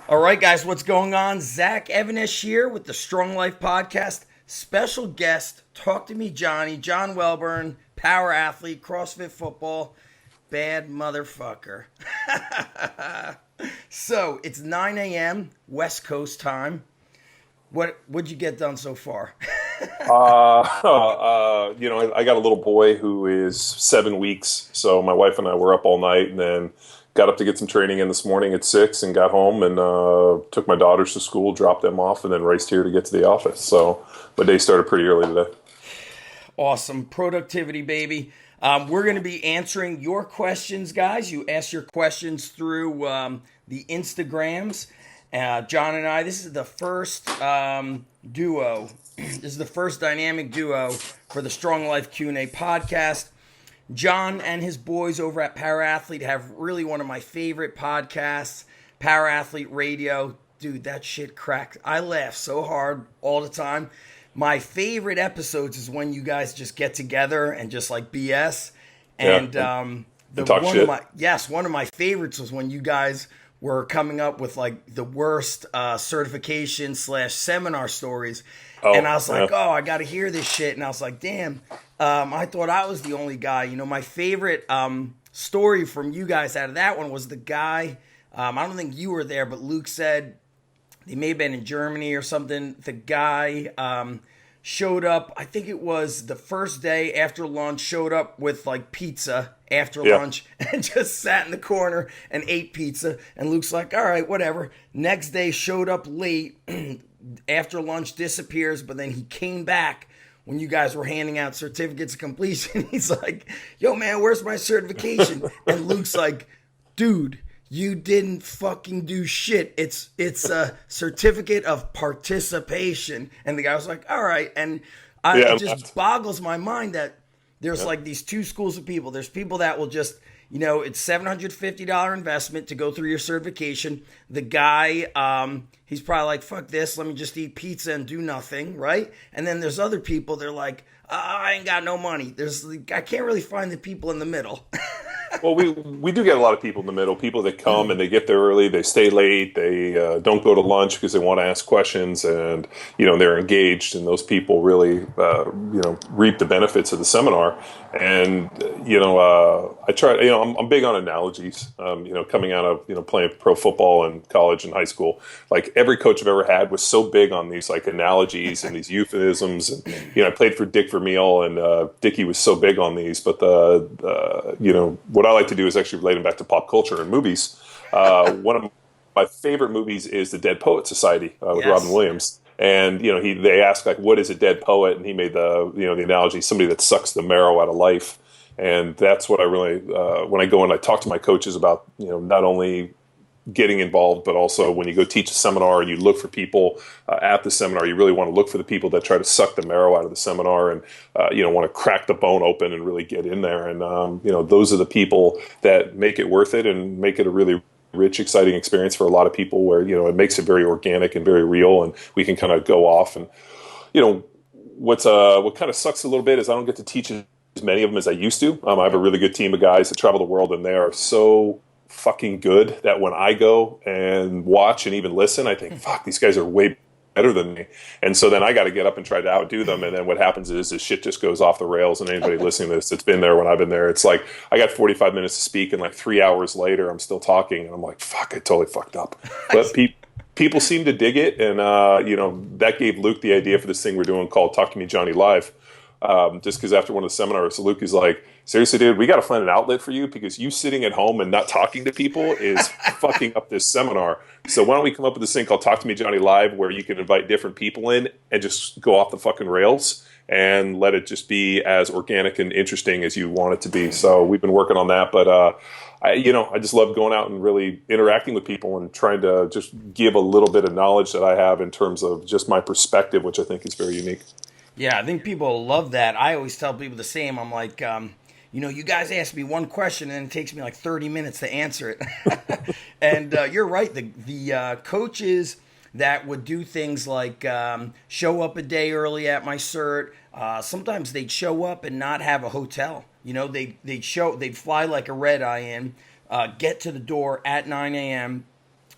All right, guys, what's going on? Zach Evanish here with the Strong Life Podcast. Special guest, Talk to Me Johnny, John Welbourn, power athlete, CrossFit football, bad motherfucker. So it's 9 a.m. West Coast time. What'd you get done so far? I got a little boy who is 7 weeks. So my wife and I were up all night and then got up to get some training in this morning at 6 and got home and took my daughters to school, dropped them off, and then raced here to get to the office. So my day started pretty early today. Awesome. Productivity, baby. We're going to be answering your questions, guys. You ask your questions through the Instagrams. John and I, this is the first duo. This is the first dynamic duo for the Strong Life Q&A podcast. John and his boys over at Power Athlete have really one of my favorite podcasts, Power Athlete Radio. Dude, that shit cracked. I laugh so hard all the time. My favorite episodes is when you guys just get together and just like BS. And talk shit. One of my favorites was when you guys were coming up with like the worst certification / seminar stories. And I was like, oh, I got to hear this shit. And I was like, damn, I thought I was the only guy. You know, my favorite story from you guys out of that one was the guy, I don't think you were there, but Luke said they may have been in Germany or something. The guy showed up, I think it was the first day after lunch, showed up with like pizza after lunch and just sat in the corner and ate pizza. And Luke's like, all right, whatever. Next day showed up late. After lunch, disappears, but then he came back when you guys were handing out certificates of completion. He's like, yo, man, where's my certification? And Luke's like, dude, you didn't fucking do shit. It's a certificate of participation. And the guy was like, all right. And it just boggles my mind that there's like these two schools of people. There's people that will just, you know, it's $750 investment to go through your certification. The guy, he's probably like, fuck this, let me just eat pizza and do nothing, right? And then there's other people, they're like, I ain't got no money. I can't really find the people in the middle. Well, we do get a lot of people in the middle, people that come and they get there early, they stay late, they don't go to lunch because they want to ask questions, and they're engaged, and those people really reap the benefits of the seminar. And I try. I'm big on analogies. Coming out of playing pro football in college and high school, like every coach I've ever had was so big on these like analogies and these euphemisms. And I played for Dick Vermeil, and Dickie was so big on these. But what I like to do is actually relate them back to pop culture and movies. One of my favorite movies is The Dead Poet Society with Robin Williams. And they ask like, what is a dead poet? And he made the analogy, somebody that sucks the marrow out of life. And that's what I really when I go and I talk to my coaches about not only getting involved, but also when you go teach a seminar and you look for people at the seminar, you really want to look for the people that try to suck the marrow out of the seminar and want to crack the bone open and really get in there. And those are the people that make it worth it and make it a really rich, exciting experience for a lot of people, where it makes it very organic and very real, and we can kind of go off. And what kind of sucks a little bit is I don't get to teach as many of them as I used to. I have a really good team of guys that travel the world, and they are so fucking good that when I go and watch and even listen, I think, fuck, these guys are way better than me. And so then I got to get up and try to outdo them. And then what happens is this shit just goes off the rails. And anybody listening to this that's been there when I've been there, it's like I got 45 minutes to speak, and like 3 hours later I'm still talking, and I'm like, fuck, I totally fucked up. But people seem to dig it. And that gave Luke the idea for this thing we're doing called Talk to Me Johnny Live. Just because after one of the seminars, Luke is like, seriously, dude, we got to find an outlet for you, because you sitting at home and not talking to people is fucking up this seminar. So why don't we come up with this thing called Talk to Me Johnny Live, where you can invite different people in and just go off the fucking rails and let it just be as organic and interesting as you want it to be. So we've been working on that, but I just love going out and really interacting with people and trying to just give a little bit of knowledge that I have in terms of just my perspective, which I think is very unique. Yeah, I think people love that. I always tell people the same. I'm like, you guys ask me one question and it takes me like 30 minutes to answer it. And you're right. The coaches that would do things like show up a day early at my cert. Sometimes they'd show up and not have a hotel. They'd fly like a red eye in, get to the door at 9 a.m.,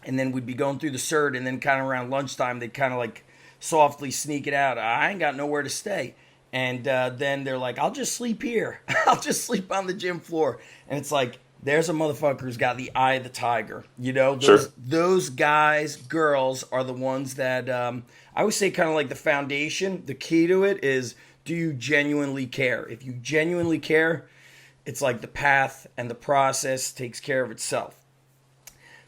and then we'd be going through the cert, and then kind of around lunchtime, they'd kind of like softly sneak it out. I ain't got nowhere to stay. And then they're like, I'll just sleep here. I'll just sleep on the gym floor. And it's like, there's a motherfucker who's got the eye of the tiger. You know, those guys, girls are the ones that I would say kind of like the foundation. The key to it is, do you genuinely care? If you genuinely care, it's like the path and the process takes care of itself.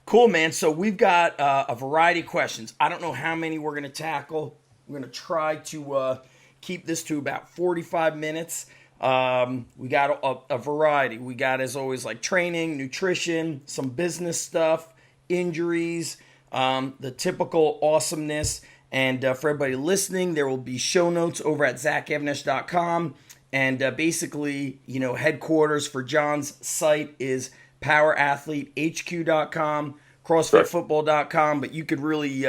Cool, man. So we've got a variety of questions. I don't know how many we're going to tackle. We're going to try to keep this to about 45 minutes. We got a variety. We got, as always, like training, nutrition, some business stuff, injuries, the typical awesomeness. And for everybody listening, there will be show notes over at zachevnish.com. And basically, you know, headquarters for John's site is powerathletehq.com, crossfitfootball.com. But you could really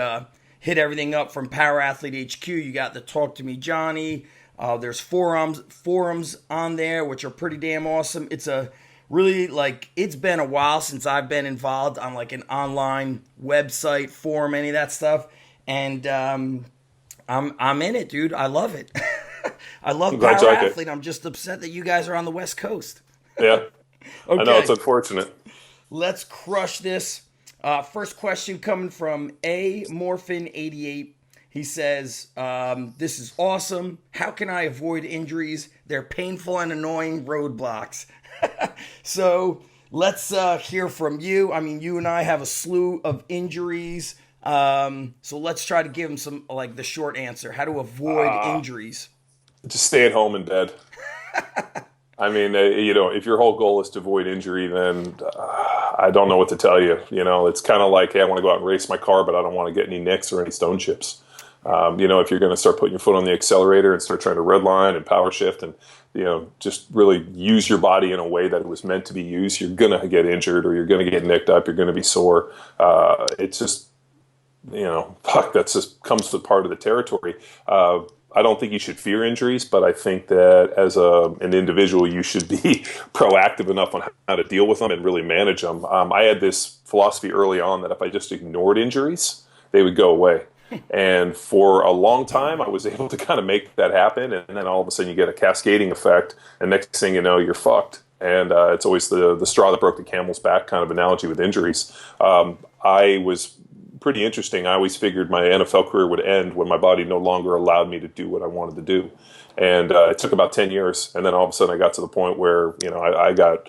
hit everything up from Power Athlete HQ. You got the Talk to Me Johnny. There's forums on there, which are pretty damn awesome. It's a really, like, it's been a while since I've been involved on like an online website, forum, any of that stuff. And I'm in it, dude. I love it. I love Power Athlete. I'm just upset that you guys are on the West Coast. Yeah. Okay. I know, it's unfortunate. Let's crush this. First question coming from Morphin88. He says, this is awesome. How can I avoid injuries? They're painful and annoying roadblocks. So let's hear from you. I mean, you and I have a slew of injuries. So let's try to give him some, like, the short answer. How to avoid injuries. Just stay at home in bed. I mean, you know, if your whole goal is to avoid injury, then I don't know what to tell you. You know, it's kind of like, hey, I want to go out and race my car, but I don't want to get any nicks or any stone chips. You know, if you're going to start putting your foot on the accelerator and start trying to redline and power shift and, you know, just really use your body in a way that it was meant to be used, you're going to get injured or you're going to get nicked up. You're going to be sore. It's just, you know, that's just comes with part of the territory. I don't think you should fear injuries, but I think that as an individual, you should be proactive enough on how to deal with them and really manage them. I had this philosophy early on that if I just ignored injuries, they would go away. And for a long time, I was able to kind of make that happen. And then all of a sudden you get a cascading effect. And next thing you know, you're fucked. And it's always the straw that broke the camel's back kind of analogy with injuries. I was pretty interesting. I always figured my NFL career would end when my body no longer allowed me to do what I wanted to do. And it took about 10 years. And then all of a sudden I got to the point where, you know, I got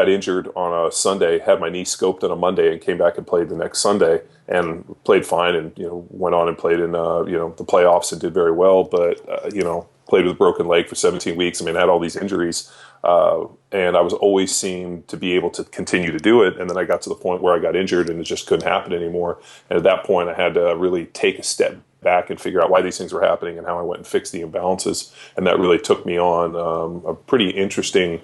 injured on a Sunday, had my knee scoped on a Monday and came back and played the next Sunday and played fine and, you know, went on and played in, you know, the playoffs and did very well. But, you know, played with a broken leg for 17 weeks. I mean, I had all these injuries. And I was always seemed to be able to continue to do it. And then I got to the point where I got injured and it just couldn't happen anymore. And at that point, I had to really take a step back and figure out why these things were happening and how I went and fixed the imbalances. And that really took me on a pretty interesting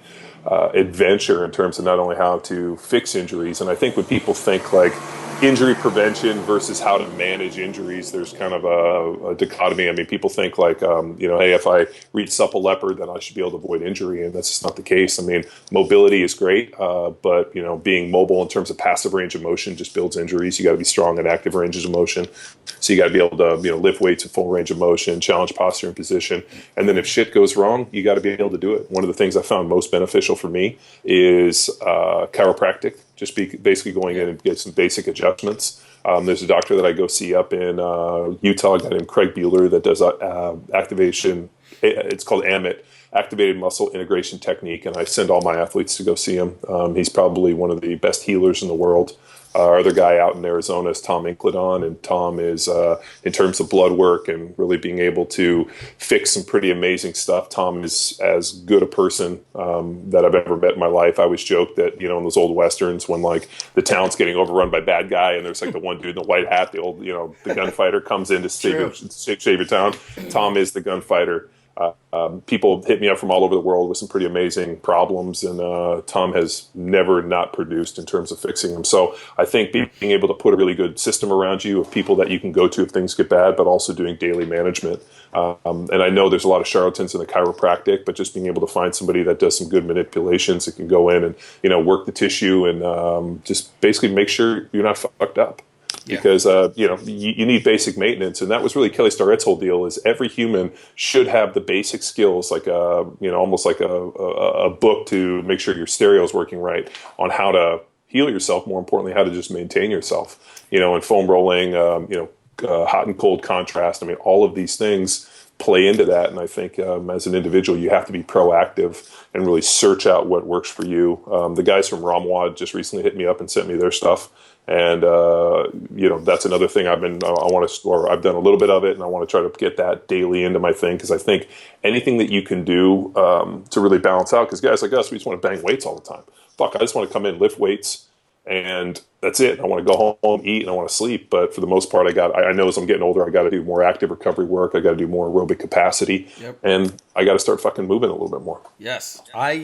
adventure in terms of not only how to fix injuries. And I think when people think like injury prevention versus how to manage injuries, there's kind of a dichotomy. I mean, people think like, you know, hey, if I reach supple leopard, then I should be able to avoid injury. And that's just not the case. I mean, mobility is great, but, you know, being mobile in terms of passive range of motion just builds injuries. You got to be strong in active ranges of motion. So you got to be able to, you know, lift weights at full range of motion, challenge posture and position. And then if shit goes wrong, you got to be able to do it. One of the things I found most beneficial for me is chiropractic. Just basically going in and get some basic adjustments. There's a doctor that I go see up in Utah, a guy named Craig Bueller that does activation. It's called AMIT, Activated Muscle Integration Technique, and I send all my athletes to go see him. He's probably one of the best healers in the world. Our other guy out in Arizona is Tom Incledon, and Tom is, in terms of blood work and really being able to fix some pretty amazing stuff, Tom is as good a person that I've ever met in my life. I always joke that, you know, in those old Westerns when, like, the town's getting overrun by bad guy and there's, like, the one dude in the white hat, the old, you know, the gunfighter comes in to save your town. Tom is the gunfighter. People hit me up from all over the world with some pretty amazing problems, and Tom has never not produced in terms of fixing them. So I think being able to put a really good system around you of people that you can go to if things get bad, but also doing daily management. And I know there's a lot of charlatans in the chiropractic, but just being able to find somebody that does some good manipulations that can go in and, you know, work the tissue and just basically make sure you're not fucked up. Yeah. because you need basic maintenance, and that was really Kelly Starrett's whole deal. Is every human should have the basic skills, like almost like a book to make sure your stereo is working right, on how to heal yourself. More importantly, how to just maintain yourself. And foam rolling, hot and cold contrast. I mean, all of these things play into that, and I think as an individual, you have to be proactive and really search out what works for you. The guys from Ramwad just recently hit me up and sent me their stuff, and that's another thing I've done a little bit of it, and I want to try to get that daily into my thing, because I think anything that you can do to really balance out, because guys like us, we just want to bang weights all the time. Fuck, I just want to come in, lift weights, and that's it. I want to go home, eat, and I want to sleep. But for the most part, I know as I'm getting older, I got to do more active recovery work. I got to do more aerobic capacity, and I got to start fucking moving a little bit more. Yes, I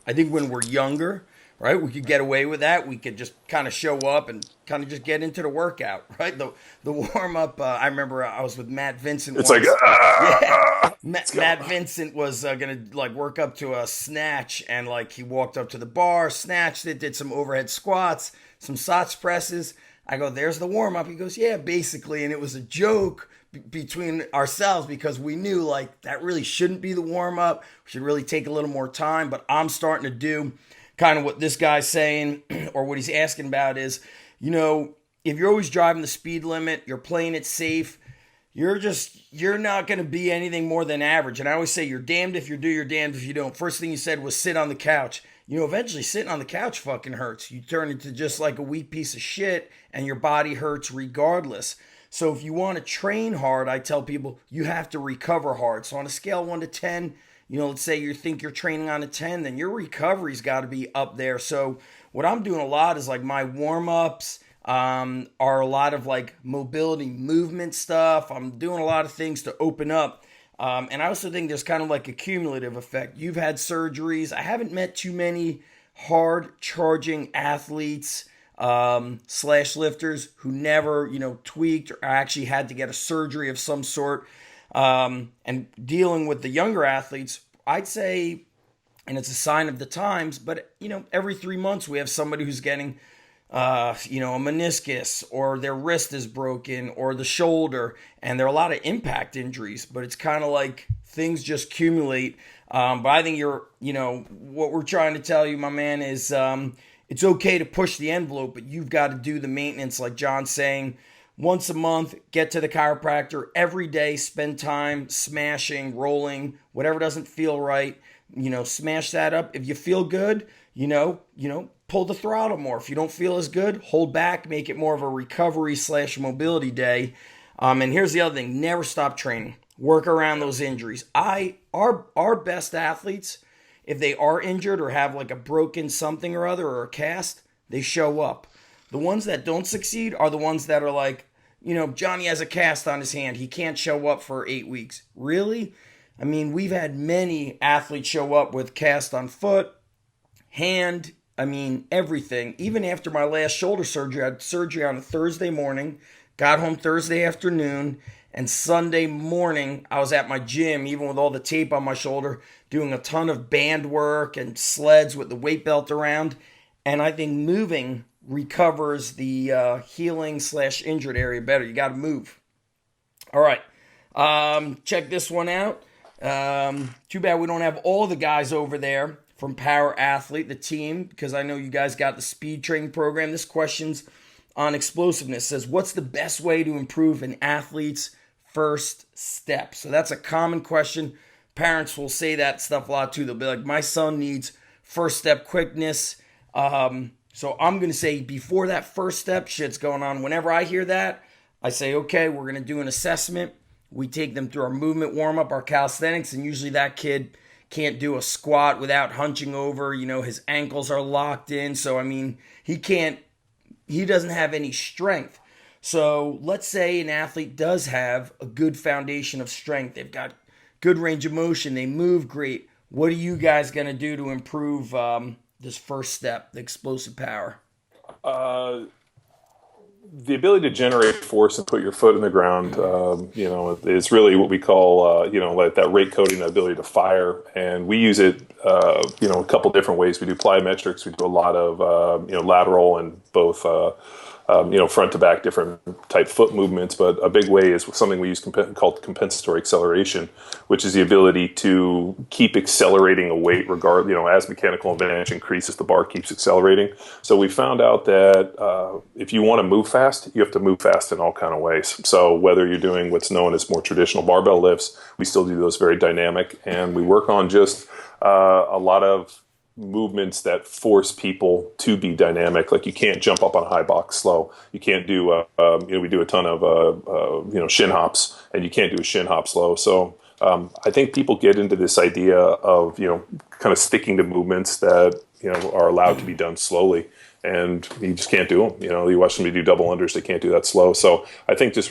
think when we're younger, right, we could get away with that. We could just kind of show up and kind of just get into the workout, right? The warm up. I remember I was with Matt Vincent. It's once. Matt Vincent was gonna work up to a snatch, and he walked up to the bar, snatched it, did some overhead squats, some SOTS presses. I go, "There's the warm up." He goes, "Yeah, basically," and it was a joke between ourselves, because we knew that really shouldn't be the warm up. We should really take a little more time. But I'm starting to do kind of what this guy's saying, or what he's asking about is, if you're always driving the speed limit, you're playing it safe, you're not going to be anything more than average. And I always say, you're damned if you do, you're damned if you don't. First thing you said was sit on the couch. Eventually sitting on the couch fucking hurts. You turn into just like a weak piece of shit, and your body hurts regardless. So if you want to train hard, I tell people you have to recover hard. So on a scale of 1 to 10, let's say you think you're training on a 10, then your recovery's got to be up there. So what I'm doing a lot is my warm-ups are a lot of mobility movement stuff. I'm doing a lot of things to open up. And I also think there's kind of a cumulative effect. You've had surgeries. I haven't met too many hard charging athletes slash lifters who never, tweaked or actually had to get a surgery of some sort. And dealing with the younger athletes, I'd say, and it's a sign of the times, but every 3 months we have somebody who's getting a meniscus, or their wrist is broken, or the shoulder, and there are a lot of impact injuries, but it's kind of things just accumulate. But I think what we're trying to tell you, my man, is it's okay to push the envelope, but you've got to do the maintenance, like John's saying. Once a month, get to the chiropractor every day, spend time smashing, rolling, whatever doesn't feel right, smash that up. If you feel good, pull the throttle more. If you don't feel as good, hold back, make it more of a recovery / mobility day. And here's the other thing, never stop training. Work around those injuries. Our best athletes, if they are injured or have a broken something or other, or a cast, they show up. The ones that don't succeed are the ones that are Johnny has a cast on his hand. He can't show up for 8 weeks. Really? I mean, we've had many athletes show up with cast on foot, hand, everything. Even after my last shoulder surgery, I had surgery on a Thursday morning, got home Thursday afternoon, and Sunday morning, I was at my gym, even with all the tape on my shoulder, doing a ton of band work and sleds with the weight belt around. And I think moving recovers the healing / injured area better. You got to move. All right. Check this one out. Too bad we don't have all the guys over there from Power Athlete, the team, because I know you guys got the speed training program. This question's on explosiveness. Says, what's the best way to improve an athlete's first step? So that's a common question. Parents will say that stuff a lot too. They'll be like, my son needs first step quickness. So I'm going to say before that first step shit's going on, whenever I hear that, I say, okay, we're going to do an assessment. We take them through our movement warm-up, our calisthenics, and usually that kid can't do a squat without hunching over. His ankles are locked in. So, he doesn't have any strength. So let's say an athlete does have a good foundation of strength. They've got good range of motion. They move great. What are you guys going to do to improve this first step, the explosive power? The ability to generate force and put your foot in the ground, is really what we call, that rate coding, the ability to fire. And we use it, a couple different ways. We do plyometrics. We do a lot of, lateral and both front to back, different type foot movements. But a big way is something we use called compensatory acceleration, which is the ability to keep accelerating a weight as mechanical advantage increases, the bar keeps accelerating. So we found out that if you want to move fast, you have to move fast in all kind of ways. So whether you're doing what's known as more traditional barbell lifts, we still do those very dynamic, and we work on just a lot of movements that force people to be dynamic. Like you can't jump up on a high box slow. You can't do, we do a ton of, shin hops, and you can't do a shin hop slow. So I think people get into this idea of, kind of sticking to movements that, are allowed to be done slowly. And you just can't do them. You watch somebody do double unders, they can't do that slow. So I think just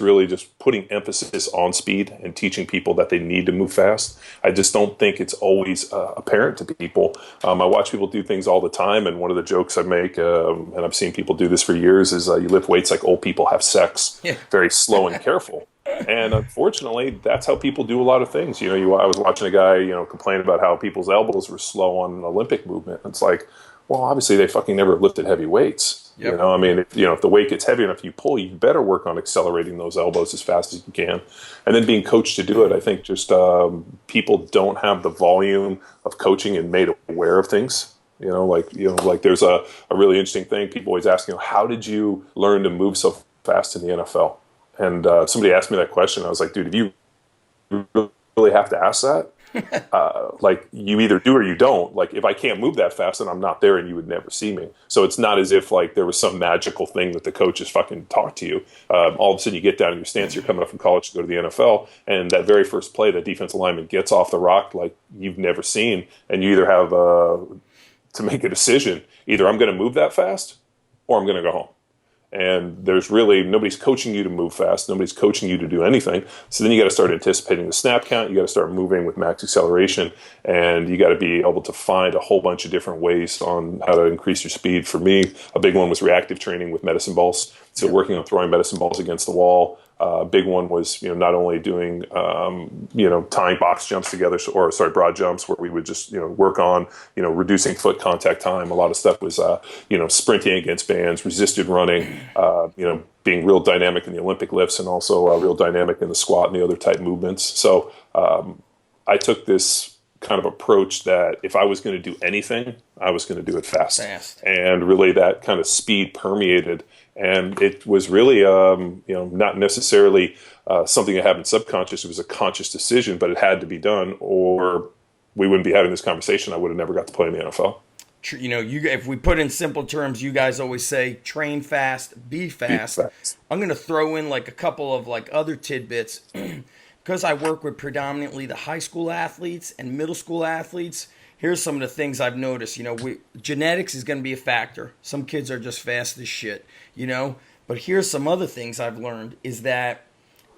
putting emphasis on speed and teaching people that they need to move fast. I just don't think it's always apparent to people. I watch people do things all the time, and one of the jokes I make, and I've seen people do this for years, is you lift weights like old people have sex, very slow and careful. And unfortunately, that's how people do a lot of things. I was watching a guy, complain about how people's elbows were slow on an Olympic movement. It's like, well, obviously they fucking never lifted heavy weights. Yep. If the weight gets heavy enough you pull, you better work on accelerating those elbows as fast as you can. And then being coached to do it, I think just people don't have the volume of coaching and made aware of things. There's a really interesting thing. People always ask, how did you learn to move so fast in the NFL? And somebody asked me that question. I was like, dude, do you really have to ask that? You either do or you don't. Like, if I can't move that fast, then I'm not there, and you would never see me. So it's not as if there was some magical thing that the coaches fucking taught to you. All of a sudden you get down in your stance, you're coming up from college to go to the NFL, and that very first play, that defensive lineman gets off the rock like you've never seen, and you either have to make a decision. Either I'm going to move that fast, or I'm going to go home. And there's really nobody's coaching you to move fast. Nobody's coaching you to do anything. So then you got to start anticipating the snap count. You got to start moving with max acceleration, and you got to be able to find a whole bunch of different ways on how to increase your speed. For me, a big one was reactive training with medicine balls. So working on throwing medicine balls against the wall. A big one was, not only doing, tying box jumps together, broad jumps, where we would just, work on, reducing foot contact time. A lot of stuff was, sprinting against bands, resisted running, being real dynamic in the Olympic lifts, and also real dynamic in the squat and the other type movements. So I took this kind of approach that if I was going to do anything, I was going to do it fast. And really that kind of speed permeated. And it was really, not necessarily something that happened subconscious. It was a conscious decision, but it had to be done, or we wouldn't be having this conversation. I would have never got to play in the NFL. If we put in simple terms, you guys always say, train fast, be fast. I'm going to throw in a couple of other tidbits. Because I work with predominantly the high school athletes and middle school athletes, here's some of the things I've noticed. Genetics is going to be a factor. Some kids are just fast as shit, But here's some other things I've learned is that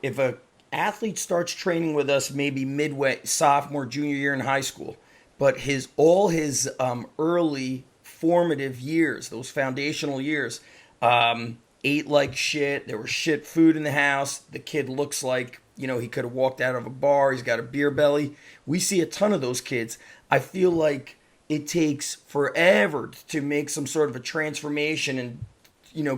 if a athlete starts training with us maybe midway, sophomore, junior year in high school, but all his early formative years, those foundational years, ate like shit, there was shit food in the house, the kid looks like, he could have walked out of a bar, he's got a beer belly. We see a ton of those kids. I feel like it takes forever to make some sort of a transformation and,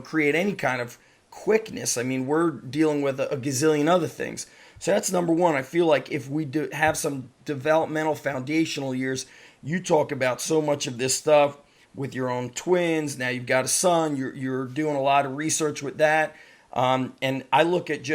create any kind of quickness. I mean, we're dealing with a gazillion other things. So that's number one. I feel like if we do have some developmental foundational years, you talk about so much of this stuff with your own twins. Now you've got a son, you're doing a lot of research with that. And I look at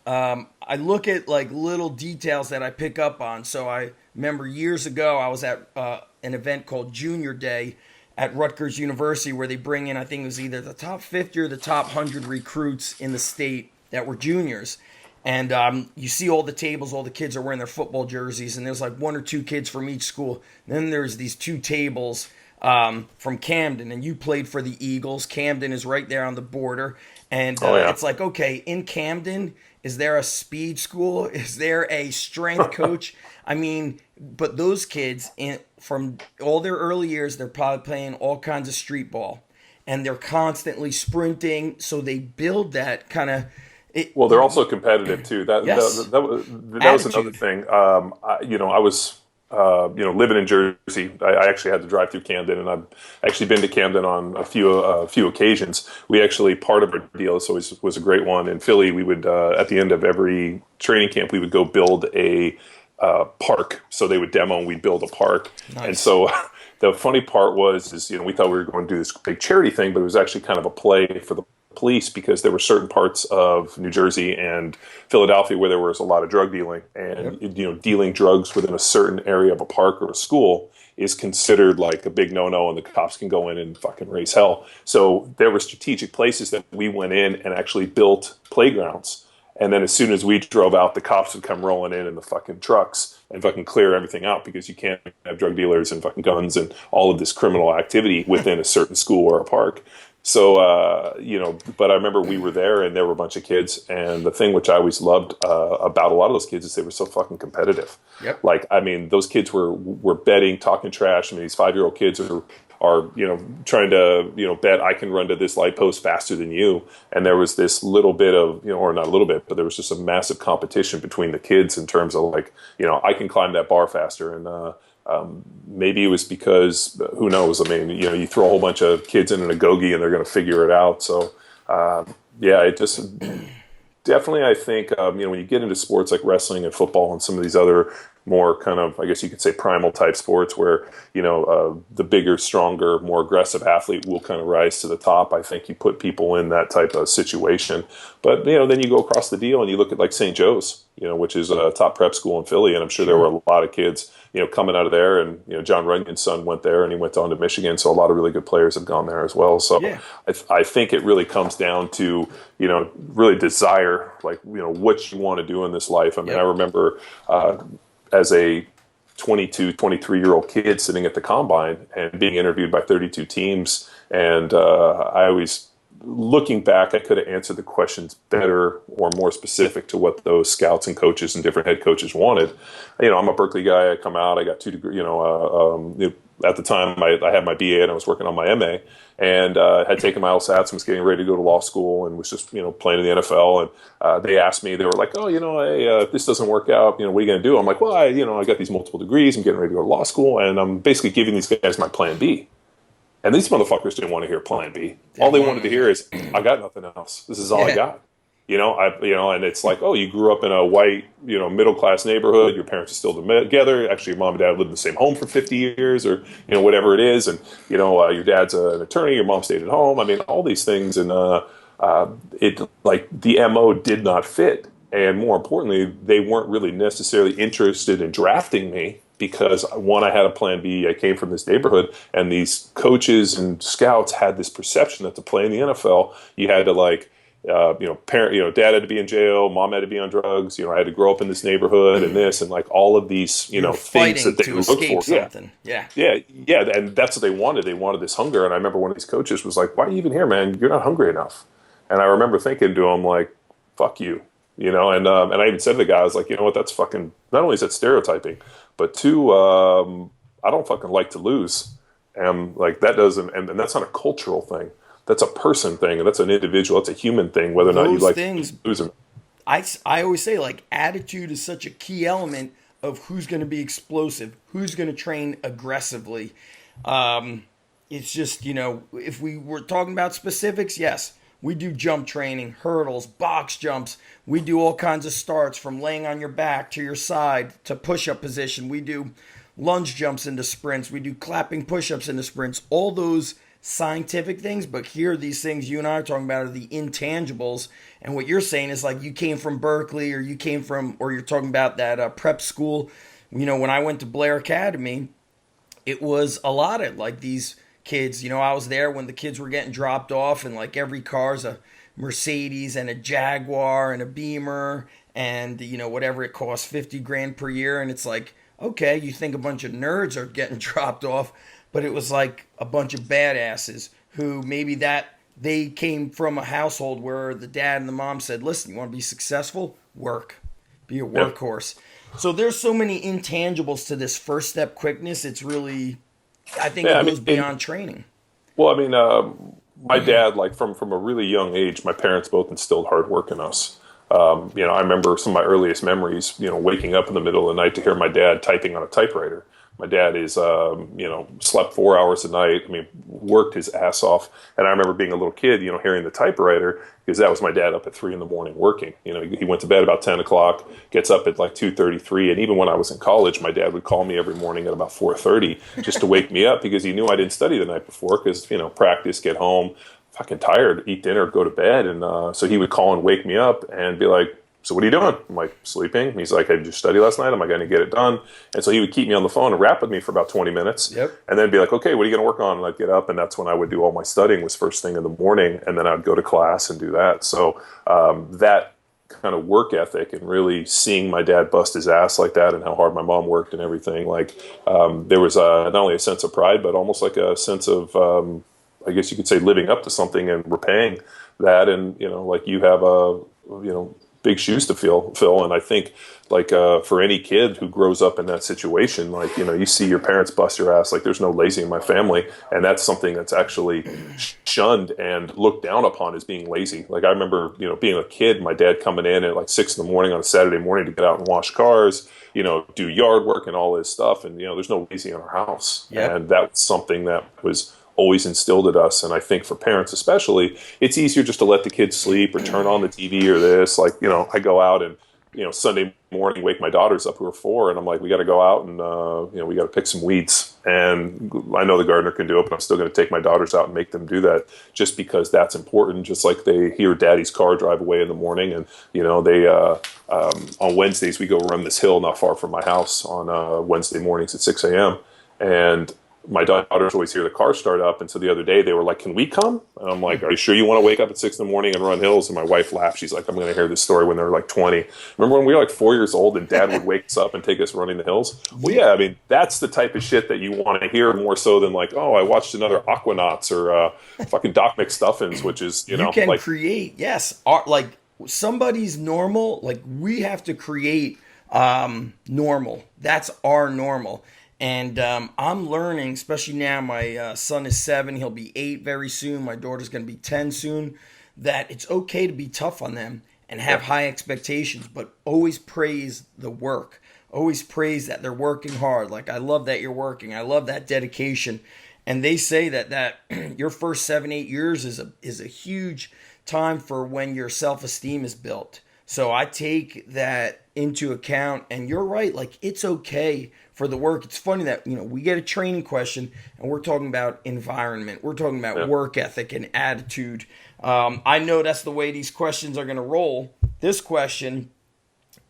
little details that I pick up on. So I remember years ago, I was at an event called Junior Day at Rutgers University, where they bring in, I think it was either the top 50 or the top 100 recruits in the state that were juniors. And you see all the tables, all the kids are wearing their football jerseys, and there's one or two kids from each school. And then there's these two tables from Camden, and you played for the Eagles. Camden is right there on the border. And it's like, okay, in Camden, is there a speed school? Is there a strength coach? I mean, but those kids, from all their early years, they're probably playing all kinds of street ball. And they're constantly sprinting, so they build that kind of... Well, they're also competitive, too. That was another thing. I was living in Jersey, I actually had to drive through Camden, and I've actually been to Camden on a few occasions. We actually, part of our deal, this always was a great one. In Philly, we would, at the end of every training camp, we would go build a park. So they would demo and we'd build a park. Nice. And so the funny part is, we thought we were going to do this big charity thing, but it was actually kind of a play for the police, because there were certain parts of New Jersey and Philadelphia where there was a lot of drug dealing, and dealing drugs within a certain area of a park or a school is considered like a big no-no, and the cops can go in and fucking raise hell. So there were strategic places that we went in and actually built playgrounds. And then as soon as we drove out, the cops would come rolling in the fucking trucks and fucking clear everything out, because you can't have drug dealers and fucking guns and all of this criminal activity within a certain school or a park. So, but I remember we were there and there were a bunch of kids. And the thing which I always loved about a lot of those kids is they were so fucking competitive. Yep. Like, I mean, those kids were betting, talking trash. I mean, these 5-year-old kids are trying to, bet I can run to this light post faster than you. And there was this little bit of, or not a little bit, but there was just a massive competition between the kids in terms of like, I can climb that bar faster. And, maybe it was because, who knows? I mean, you throw a whole bunch of kids in an agogie and they're going to figure it out. So, it just definitely, I think, when you get into sports like wrestling and football and some of these other more kind of, I guess you could say, primal type sports where, the bigger, stronger, more aggressive athlete will kind of rise to the top. I think you put people in that type of situation. But, then you go across the deal and you look at like St. Joe's, which is a top prep school in Philly. And I'm sure there were a lot of kids, coming out of there. And, John Runyon's son went there and he went on to Michigan. So a lot of really good players have gone there as well. So yeah. I think it really comes down to, really desire, like, what you want to do in this life. I mean, I remember as a 22, 23-year-old kid sitting at the combine and being interviewed by 32 teams. And I always, looking back, I could have answered the questions better or more specific to what those scouts and coaches and different head coaches wanted. I'm a Berkeley guy. I come out, I got 2 degrees, at the time I had my BA and I was working on my MA, and had taken my LSATs and was getting ready to go to law school and was just, playing in the NFL. And they asked me, they were like, oh, hey, if this doesn't work out, what are you going to do? I'm like, well, I got these multiple degrees. I'm getting ready to go to law school. And I'm basically giving these guys my plan B. And these motherfuckers didn't want to hear plan B. All they wanted to hear is, I got nothing else. This is all I got. And it's like, oh, you grew up in a white, middle-class neighborhood. Your parents are still together. Actually, your mom and dad lived in the same home for 50 years or, whatever it is. And, your dad's an attorney. Your mom stayed at home. I mean, all these things. And it, like, the MO did not fit. And more importantly, they weren't really necessarily interested in drafting me because, one, I had a plan B. I came from this neighborhood. And these coaches and scouts had this perception that to play in the NFL, you had to, like, dad had to be in jail, mom had to be on drugs, I had to grow up in this neighborhood and this and like all of these, things that they look for. Something. Yeah. And that's what they wanted. They wanted this hunger. And I remember one of these coaches was like, why are you even here, man? You're not hungry enough. And I remember thinking to him, like, fuck you, and I even said to the guy, I was like, you know what, that's fucking, not only is that stereotyping, but 2, I don't fucking like to lose. And like that doesn't, and that's not a cultural thing. That's a person thing, and that's an individual. That's a human thing, whether or not you like things, losing. I always say, like, attitude is such a key element of who's going to be explosive, who's going to train aggressively. It's just, if we were talking about specifics, yes, we do jump training, hurdles, box jumps. We do all kinds of starts from laying on your back to your side to push-up position. We do lunge jumps into sprints. We do clapping push-ups into sprints. All those scientific things, but here these things you and I are talking about are the intangibles. And what you're saying is like you came from Berkeley or you're talking about that prep school. When I went to Blair Academy, it was a lot of like these kids, I was there when the kids were getting dropped off and like every car's a Mercedes and a Jaguar and a Beamer and, whatever it costs, 50 grand per year. And it's like, okay, you think a bunch of nerds are getting dropped off, but it was like a bunch of badasses who maybe that they came from a household where the dad and the mom said, listen, you want to be successful? Work. Be a workhorse. So there's so many intangibles to this first step quickness. It's really, I think it goes beyond training. Well, I mean, my dad, like from a really young age, my parents both instilled hard work in us. I remember some of my earliest memories, waking up in the middle of the night to hear my dad typing on a typewriter. My dad is, slept 4 hours a night. I mean, worked his ass off. And I remember being a little kid, hearing the typewriter, because that was my dad up at 3 a.m. working. He went to bed about 10 o'clock, gets up at like 2:33. And even when I was in college, my dad would call me every morning at about 4:30 just to wake me up, because he knew I didn't study the night before, because, practice, get home, fucking tired, eat dinner, go to bed. And so he would call and wake me up and be like, "So what are you doing?" I'm like, "Sleeping." And he's like, "Hey, did you study last night? Am I going to get it done?" And so he would keep me on the phone and rap with me for about 20 minutes. Yep. And then be like, "Okay, what are you going to work on?" And I'd get up, and that's when I would do all my studying, was first thing in the morning. And then I'd go to class and do that. So that kind of work ethic, and really seeing my dad bust his ass like that, and how hard my mom worked and everything, like there was not only a sense of pride, but almost like a sense of, I guess you could say, living up to something and repaying that. And, like, you have big shoes to fill. And I think, like, for any kid who grows up in that situation, like, you see your parents bust your ass, like, there's no lazy in my family. And that's something that's actually shunned and looked down upon as being lazy. Like, I remember, being a kid, my dad coming in at like 6 a.m. on a Saturday morning to get out and wash cars, do yard work and all this stuff. And, there's no lazy in our house. Yep. And that was something that was always instilled at us. And I think for parents especially, it's easier just to let the kids sleep or turn on the TV or this. Like, I go out and, Sunday morning, wake my daughters up who are 4, and I'm like, we got to go out and, we got to pick some weeds. And I know the gardener can do it, but I'm still going to take my daughters out and make them do that, just because that's important. Just like they hear daddy's car drive away in the morning. And, they, on Wednesdays, we go run this hill not far from my house on Wednesday mornings at 6 a.m. And my daughters always hear the car start up. And so the other day they were like, "Can we come?" And I'm like, "Are you sure you want to wake up at 6 a.m. and run hills?" And my wife laughed. She's like, "I'm going to hear this story when they're like 20. Remember when we were like 4 years old and dad would wake us up and take us running the hills?" Well, yeah, I mean, that's the type of shit that you want to hear, more so than like, "Oh, I watched another Aquanauts," or fucking Doc McStuffins, which is, you can like, create, yes. Like, somebody's normal, like, we have to create normal. That's our normal. And I'm learning, especially now, my son is 7, he'll be 8 very soon, my daughter's going to be 10 soon, that it's okay to be tough on them and have high expectations, but always praise the work. Always praise that they're working hard. Like, I love that you're working. I love that dedication. And they say that your first 7-8 years is a huge time for when your self-esteem is built. So I take that into account, and you're right. Like, it's okay for the work. It's funny that, we get a training question and we're talking about environment. We're talking about work ethic and attitude. I know that's the way these questions are going to roll. This question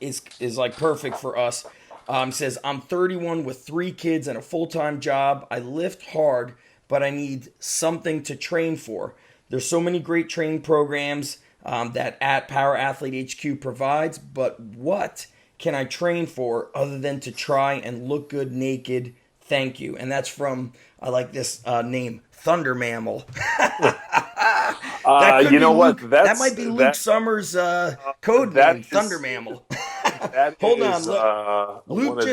is like perfect for us. Says, "I'm 31 with 3 kids and a full-time job. I lift hard, but I need something to train for. There's so many great training programs that at Power Athlete HQ provides, but what can I train for other than to try and look good naked? Thank you." And that's from, I like this name, Thunder Mammal. You know what? That might be Luke Summers' code name, Thunder Mammal. Hold on, look.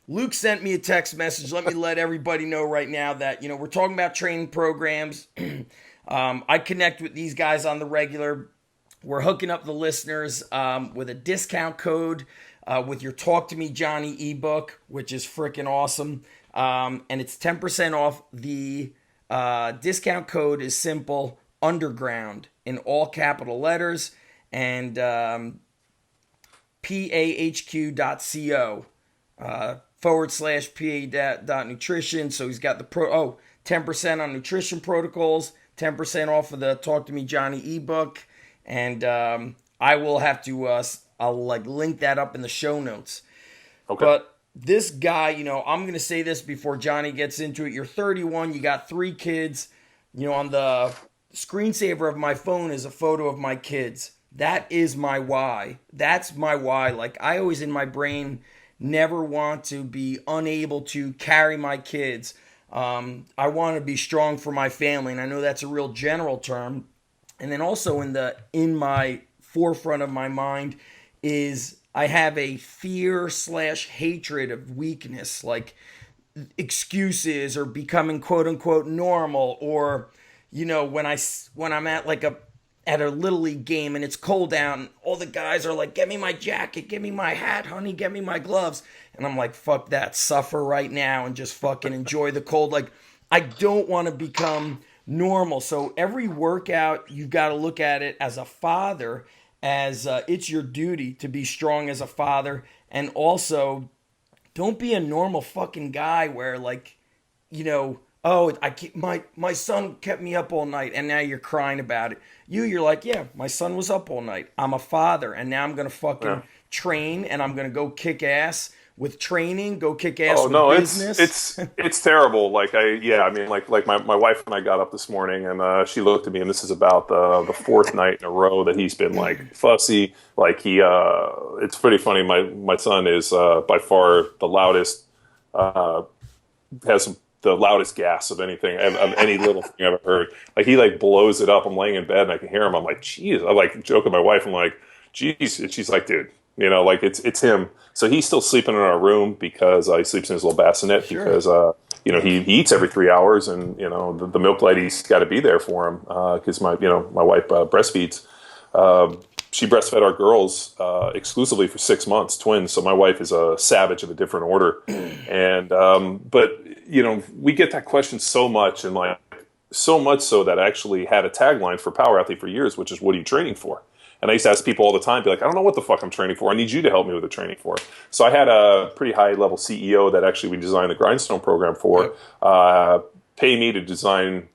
Luke sent me a text message. Let me let everybody know right now that, we're talking about training programs. I connect with these guys on the regular. We're hooking up the listeners with a discount code with your Talk to Me Johnny ebook, which is freaking awesome. And it's 10% off. The discount code is simple: underground in all capital letters, and pahq.co /PA.nutrition. So he's got the 10% on nutrition protocols, 10% off of the Talk to Me Johnny ebook. And I will have to, I'll link that up in the show notes. Okay. But this guy, I'm going to say this before Johnny gets into it. You're 31, you got 3 kids. On the screensaver of my phone is a photo of my kids. That is my why. That's my why. Like, I always in my brain never want to be unable to carry my kids. I want to be strong for my family. And I know that's a real general term. And then also in my forefront of my mind is I have a fear/hatred of weakness, like excuses or becoming quote unquote normal, or when I'm at at a little league game and it's cold out and all the guys are like, get me my jacket, get me my hat, honey, get me my gloves. And I'm like, fuck that, suffer right now and just fucking enjoy the cold. Like, I don't want to become normal. So every workout, you've got to look at it as a father, as it's your duty to be strong as a father. And also, don't be a normal fucking guy where, like, you know, oh, my son kept me up all night, and now you're crying about it. You're like, yeah, my son was up all night. I'm a father, and now I'm gonna fucking train, and I'm gonna go kick ass with training, go kick ass with business. It's terrible. Like my wife and I got up this morning, and she looked at me, and this is about the fourth night in a row that he's been like fussy. Like it's pretty funny. My son is by far the loudest. Has the loudest gas of anything, of any little thing I've ever heard. Like, he like blows it up. I'm laying in bed and I can hear him. I'm like, geez. I like joke with my wife. I'm like, geez. And she's like, dude, you know, like it's him. So he's still sleeping in our room because he sleeps in his little bassinet because, you know, he eats every 3 hours, and, you know, the milk lady's got to be there for him. Cause my wife breastfeeds. She breastfed our girls exclusively for 6 months, twins. So my wife is a savage of a different order. And but, you know, we get that question so much, and like so much so that I actually had a tagline for Power Athlete for years, which is, what are you training for? And I used to ask people all the time, be like, I don't know what the fuck I'm training for. I need you to help me with the training for. So I had a pretty high level CEO that actually we designed the Grindstone program for, pay me to design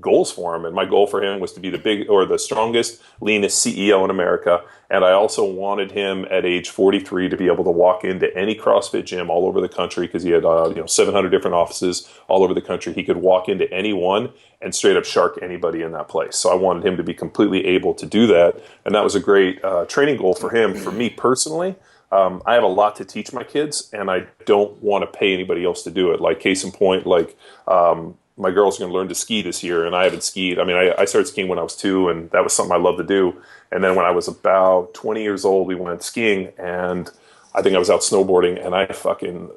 goals for him, and my goal for him was to be the strongest, leanest CEO in America. And I also wanted him at age 43 to be able to walk into any CrossFit gym all over the country, because he had 700 different offices all over the country. He could walk into any one and straight up shark anybody in that place. So I wanted him to be completely able to do that, and that was a great training goal for him. For me personally, I have a lot to teach my kids, and I don't want to pay anybody else to do it. Like, case in point, like my girls are going to learn to ski this year, and I haven't skied. I mean, I started skiing when I was 2, and that was something I loved to do. And then when I was about 20 years old, we went skiing, and I think I was out snowboarding, and I fucking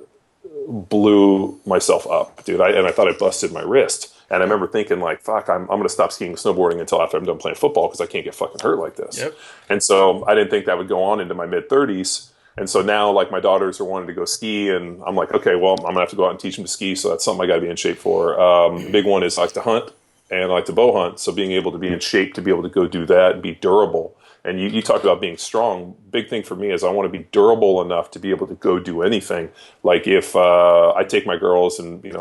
blew myself up, dude. I thought I busted my wrist. And I remember thinking, like, fuck, I'm going to stop skiing and snowboarding until after I'm done playing football, because I can't get fucking hurt like this. Yep. And so I didn't think that would go on into my mid-30s. And so now, like, my daughters are wanting to go ski, and I'm like, okay, well, I'm going to have to go out and teach them to ski, so that's something I got to be in shape for. The big one is I like to hunt, and I like to bow hunt, so being able to be in shape to be able to go do that and be durable. And you talked about being strong. Big thing for me is I want to be durable enough to be able to go do anything. Like, if I take my girls and, we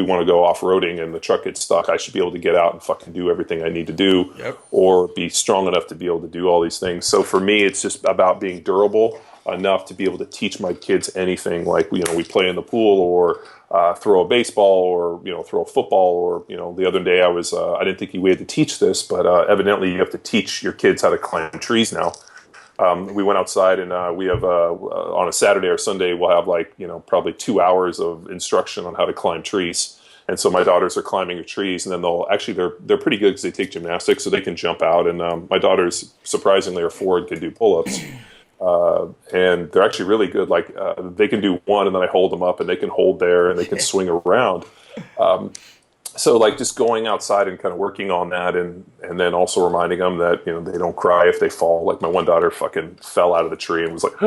want to go off-roading and the truck gets stuck, I should be able to get out and fucking do everything I need to do, or be strong enough to be able to do all these things. So for me, it's just about being durable enough to be able to teach my kids anything. Like, we play in the pool, or throw a baseball, or throw a football, or the other day I was I didn't think we had to teach this, but evidently you have to teach your kids how to climb trees now. We went outside, and we have on a Saturday or Sunday we'll have probably 2 hours of instruction on how to climb trees. And so my daughters are climbing the trees, and then they're pretty good because they take gymnastics, so they can jump out. And my daughters surprisingly are 4 and can do pull-ups. And they're actually really good. Like, they can do one, and then I hold them up, and they can hold there, and they can swing around. So like, just going outside and kind of working on that, and then also reminding them that, they don't cry if they fall. Like, my one daughter fucking fell out of the tree and was like,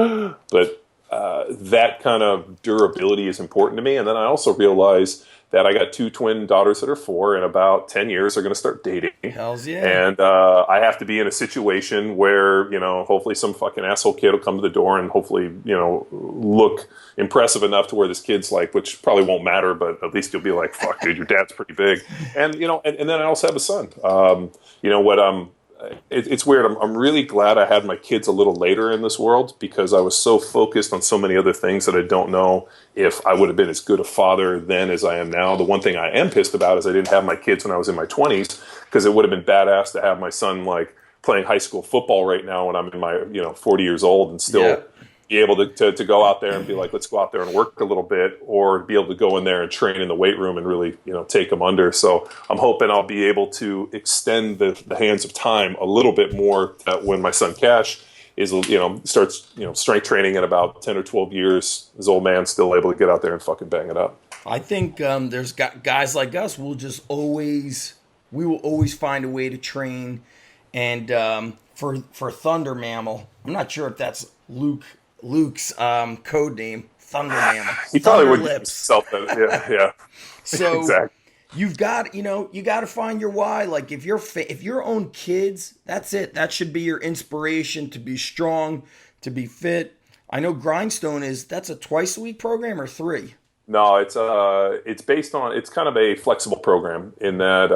but that kind of durability is important to me. And then I also realize that I got 2 twin daughters that are 4, and about 10 years are going to start dating. Hells yeah. And I have to be in a situation where, hopefully some fucking asshole kid will come to the door and hopefully, look impressive enough to where this kid's like, which probably won't matter, but at least you'll be like, fuck, dude, your dad's pretty big. And, and then I also have a son. It's weird. I'm really glad I had my kids a little later in this world, because I was so focused on so many other things that I don't know if I would have been as good a father then as I am now. The one thing I am pissed about is I didn't have my kids when I was in my 20s, because it would have been badass to have my son like playing high school football right now when I'm in my 40 years old, and still be able to go out there and be like, let's go out there and work a little bit, or be able to go in there and train in the weight room and really, take them under. So I'm hoping I'll be able to extend the hands of time a little bit more, when my son Cash is, starts, strength training in about 10 or 12 years, his old man's still able to get out there and fucking bang it up. I think there's guys like us, we will always find a way to train. And for Thunder Mammal. I'm not sure if that's Luke's code name, Thunder Mammal. He probably Thunder would give Lips. himself that. Yeah, yeah. So Exactly. you've got, you got to find your why. Like if you're own kids, that's it. That should be your inspiration to be strong, to be fit. I know Grindstone that's a twice a week program or 3. No, it's based on, it's kind of a flexible program in that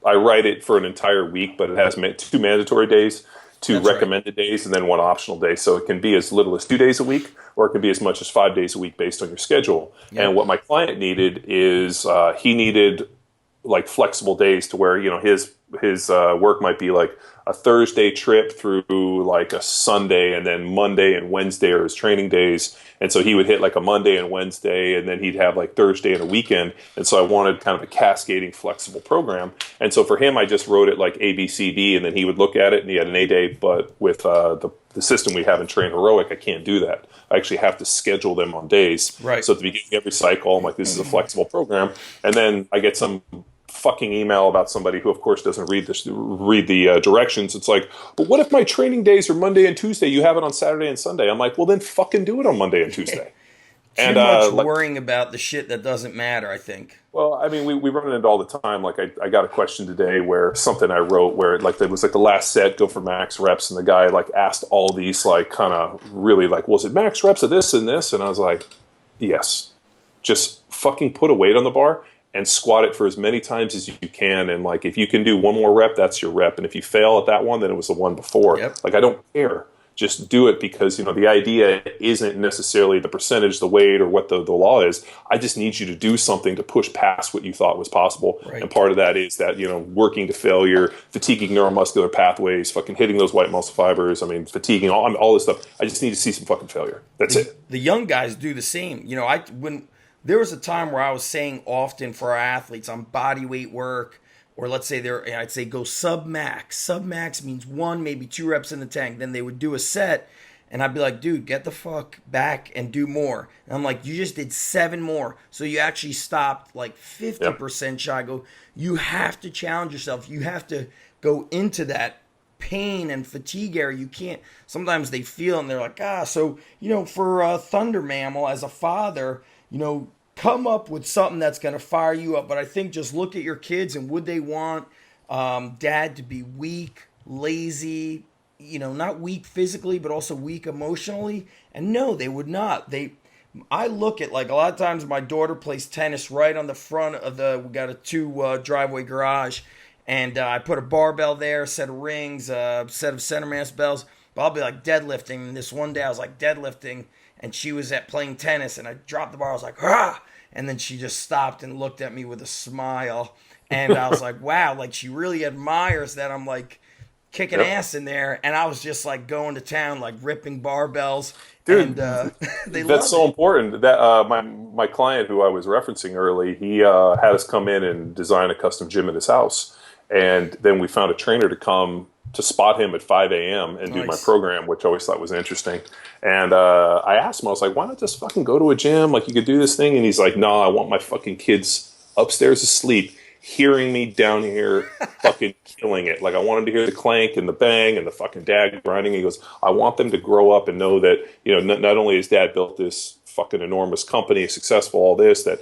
I write it for an entire week, but it has 2 mandatory days, 2 That's recommended days, and then 1 optional day. So it can be as little as 2 days a week, or it can be as much as 5 days a week based on your schedule. Yep. And what my client needed is he needed like flexible days to where, his work might be like a Thursday trip through like a Sunday, and then Monday and Wednesday are his training days. And so he would hit like a Monday and Wednesday, and then he'd have like Thursday and a weekend. And so I wanted kind of a cascading flexible program. And so for him, I just wrote it like A, B, C, D, and then he would look at it and he had an A day. But with the system we have in Train Heroic, I can't do that. I actually have to schedule them on days. Right. So at the beginning of every cycle, I'm like, this is a flexible program. And then I get some fucking email about somebody who, of course, doesn't read the directions. It's like, but what if my training days are Monday and Tuesday? You have it on Saturday and Sunday. I'm like, well, then fucking do it on Monday and Tuesday. Too much worrying about the shit that doesn't matter, I think. Well, I mean, we run into all the time. Like I got a question today where something I wrote where like it was like the last set, go for max reps, and the guy like asked all these like kind of really like, was it max reps of this and this? And I was like, yes, just fucking put a weight on the bar and squat it for as many times as you can. And like, if you can do 1 more rep, that's your rep. And if you fail at that one, then it was the one before. Yep. Like, I don't care. Just do it, because, the idea isn't necessarily the percentage, the weight, or what the law is. I just need you to do something to push past what you thought was possible. Right. And part of that is that, working to failure, fatiguing neuromuscular pathways, fucking hitting those white muscle fibers. I mean, fatiguing, all this stuff. I just need to see some fucking failure. That's it. The young guys do the same. When there was a time where I was saying often for our athletes on body weight work, or let's say I'd say go sub max. Sub max means 1, maybe 2 reps in the tank. Then they would do a set, and I'd be like, dude, get the fuck back and do more. And I'm like, you just did 7 more. So you actually stopped like 50% shy. I go, you have to challenge yourself. You have to go into that pain and fatigue area. You can't, sometimes they feel and they're like, so, for Thunder Mammal as a father, come up with something that's going to fire you up. But I think just look at your kids, and would they want dad to be weak, lazy, not weak physically, but also weak emotionally? And no, they would not. I look at, like, a lot of times my daughter plays tennis right on the front of we got a 2 driveway garage, and I put a barbell there, a set of rings, a set of center mass bells. But I'll be like deadlifting. And this one day I was like deadlifting, and she was playing tennis, and I dropped the bar. I was like, ah! And then she just stopped and looked at me with a smile. And I was like, wow, like she really admires that I'm like kicking ass in there. And I was just like going to town, like ripping barbells. Dude, and they that's so important. That my client who I was referencing early, he had us come in and design a custom gym at his house. And then we found a trainer to come to spot him at 5 a.m. and do my program, which I always thought was interesting. And I asked him, I was like, why not just fucking go to a gym? Like, you could do this thing. And he's like, no, I want my fucking kids upstairs asleep, hearing me down here fucking killing it. Like, I want them to hear the clank and the bang and the fucking dad grinding. He goes, I want them to grow up and know that, not only has dad built this fucking enormous company, successful, all this, that,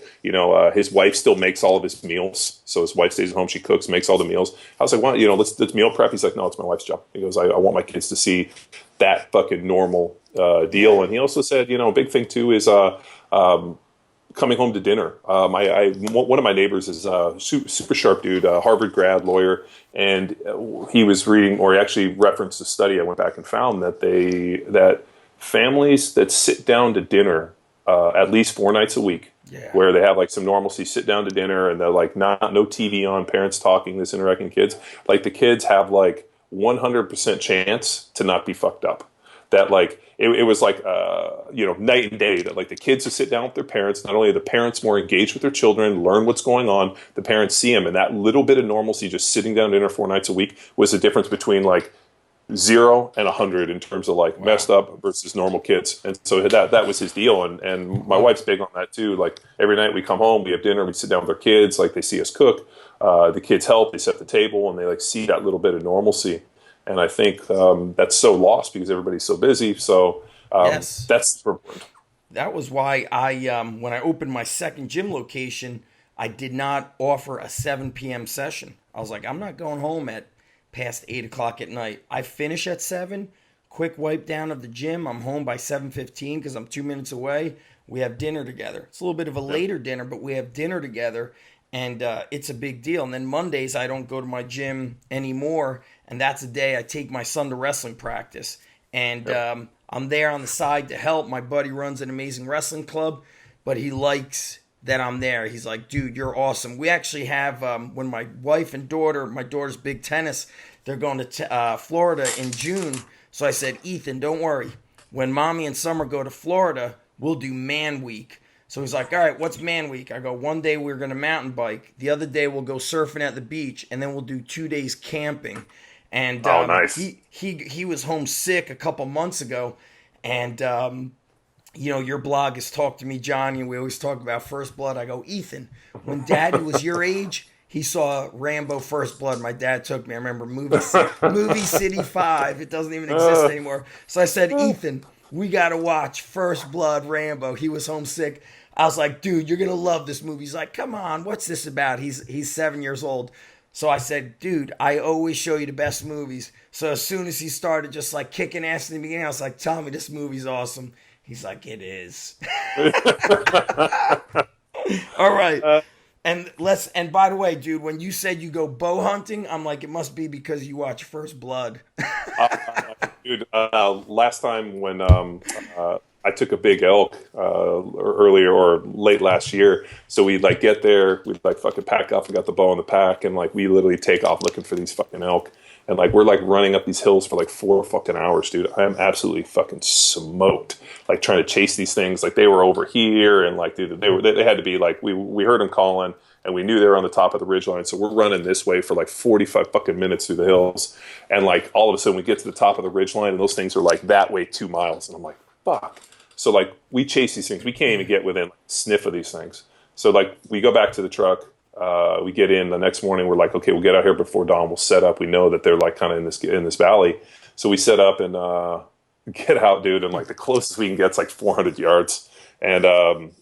his wife still makes all of his meals. So his wife stays at home, she cooks, makes all the meals. I was like, well, let's meal prep. He's like, no, it's my wife's job. He goes, I want my kids to see that fucking normal deal. And he also said, a big thing too is coming home to dinner. One of my neighbors is a super sharp dude, Harvard grad, lawyer, and he was reading, or he actually referenced a study I went back and found that families that sit down to dinner at least 4 nights a week, where they have like some normalcy, sit down to dinner, and they're like no TV on, parents talking, this interacting kids, like the kids have like 100% chance to not be fucked up. That like it was like night and day, that like the kids who sit down with their parents, not only are the parents more engaged with their children, learn what's going on, the parents see them, and that little bit of normalcy, just sitting down to dinner 4 nights a week, was the difference between like 0 and 100 in terms of like messed up versus normal kids. And so that was his deal. And my wife's big on that too. Like every night we come home, we have dinner, we sit down with our kids, like they see us cook, the kids help, they set the table, and they like see that little bit of normalcy. And I think that's so lost because everybody's so busy. So Yes. that's important. That was why when I opened my second gym location, I did not offer a 7 p.m. session. I was like, I'm not going home at past 8 o'clock at night. I finish at 7, quick wipe down of the gym. I'm home by 7:15 because I'm 2 minutes away. We have dinner together. It's a little bit of a later dinner, but we have dinner together, and it's a big deal. And then Mondays, I don't go to my gym anymore, and that's a day I take my son to wrestling practice. And I'm there on the side to help. My buddy runs an amazing wrestling club, but he likes that I'm there. He's like, dude, you're awesome. We actually have, when my wife and daughter, my daughter's big tennis, they're going to Florida in June. So I said, Ethan, don't worry. When mommy and Summer go to Florida, we'll do Man Week. So he's like, all right, what's Man Week? I go, one day we're going to mountain bike. The other day we'll go surfing at the beach. And then we'll do 2 days camping. And Nice. he was homesick a couple months ago. And, your blog has talked to me, Johnny, and we always talk about First Blood. I go, Ethan, when Daddy was your age, he saw Rambo First Blood. My dad took me. I remember Movie City 5. It doesn't even exist anymore. So I said, Ethan, we got to watch First Blood Rambo. He was homesick. I was like, dude, you're going to love this movie. He's like, come on, what's this about? He's 7 years old. So I said, dude, I always show you the best movies. So as soon as he started just like kicking ass in the beginning, I was like, tell me this movie's awesome. He's like, it is. All right. And by the way, dude, when you said you go bow hunting, I'm like, it must be because you watch First Blood. Dude, last time when I took a big elk earlier or late last year, so we'd like get there, we'd like fucking pack up and got the bow in the pack, and like we literally take off looking for these fucking elk, and like we're like running up these hills for like 4 fucking hours, dude. I am absolutely fucking smoked, like trying to chase these things. Like they were over here, and like dude, they had to be like we heard them calling. And we knew they were on the top of the ridgeline, so we're running this way for like 45 fucking minutes through the hills. And like all of a sudden we get to the top of the ridgeline, and those things are like that way 2 miles. And I'm like, fuck. So like we chase these things. We can't even get within like, sniff of these things. So like we go back to the truck. We get in the next morning. We're like, okay, we'll get out here before dawn. We'll set up. We know that they're like kind of in this valley. So we set up and get out, dude. And like the closest we can get is like 400 yards. And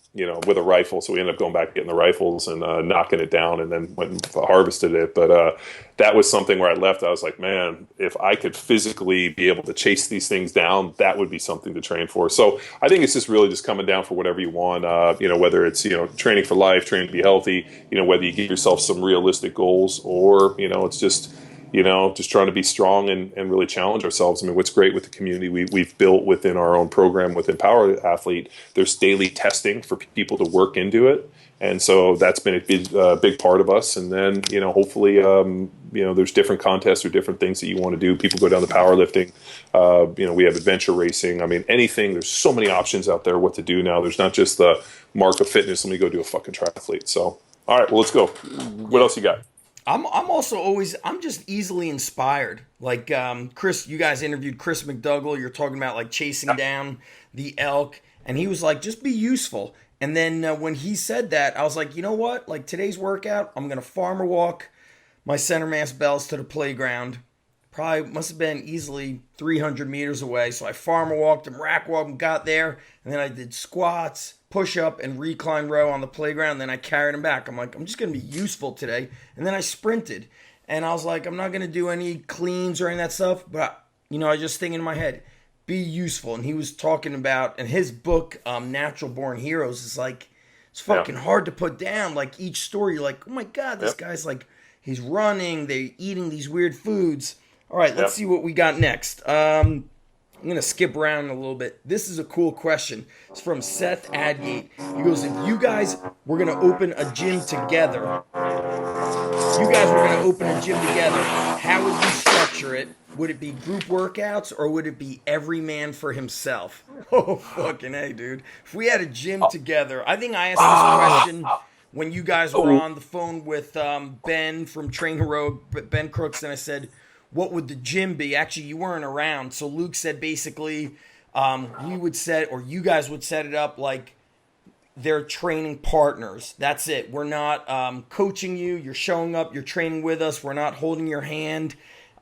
with a rifle. So we ended up going back, getting the rifles and knocking it down, and then went and harvested it. But that was something where I left. I was like, man, if I could physically be able to chase these things down, that would be something to train for. So I think it's just really just coming down for whatever you want, whether it's, training for life, training to be healthy, whether you give yourself some realistic goals or, it's just, just trying to be strong and really challenge ourselves. I mean, what's great with the community we've built within our own program within Power Athlete, there's daily testing for people to work into it. And so that's been a big part of us. And then, hopefully, there's different contests or different things that you want to do. People go down to powerlifting. We have adventure racing. I mean, anything. There's so many options out there what to do now. There's not just the mark of fitness. Let me go do a fucking triathlete. So, all right, well, let's go. What else you got? I'm just easily inspired. Like Chris, you guys interviewed Chris McDougall. You're talking about like chasing down the elk, and he was like, just be useful. And then when he said that, I was like, you know what? Like today's workout, I'm gonna farmer walk my center mass bells to the playground. Probably must have been easily 300 meters away. So I farmer walked and rack walked and got there, and then I did squats, push up, and recline row on the playground. And then I carried him back. I'm like, I'm just gonna be useful today. And then I sprinted, and I was like, I'm not gonna do any cleans or any of that stuff. But I just thinking in my head, be useful. And he was talking about, and his book, Natural Born Heroes, is like, it's fucking hard to put down. Like each story, you're like, oh my god, this guy's like, he's running, they're eating these weird foods. All right, let's see what we got next. I'm going to skip around a little bit. This is a cool question. It's from Seth Adgate. He goes, if you guys were going to open a gym together, how would you structure it? Would it be group workouts, or would it be every man for himself? Oh, fucking A, dude. If we had a gym together, I think I asked this question when you guys were on the phone with Ben from Train Heroic, Ben Crooks, and I said, what would the gym be? Actually, you weren't around. So Luke said basically you guys would set it up like they're training partners. That's it. We're not coaching you. You're showing up. You're training with us. We're not holding your hand.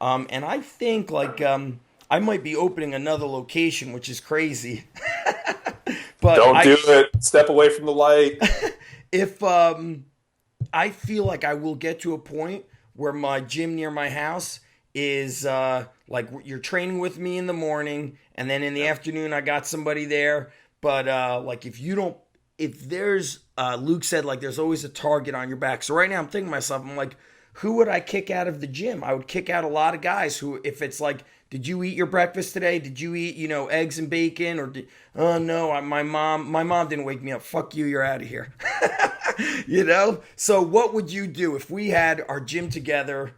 And I think like I might be opening another location, which is crazy. But Don't do it. Step away from the light. If I feel like I will get to a point where my gym near my house is like you're training with me in the morning, and then in the afternoon I got somebody there. But like if there's Luke said like there's always a target on your back. So right now I'm thinking to myself, I'm like, who would I kick out of the gym? I would kick out a lot of guys who, if it's like, did you eat your breakfast today? Did you eat, eggs and bacon? Or oh no, my mom didn't wake me up. Fuck you, you're out of here. So what would you do if we had our gym together?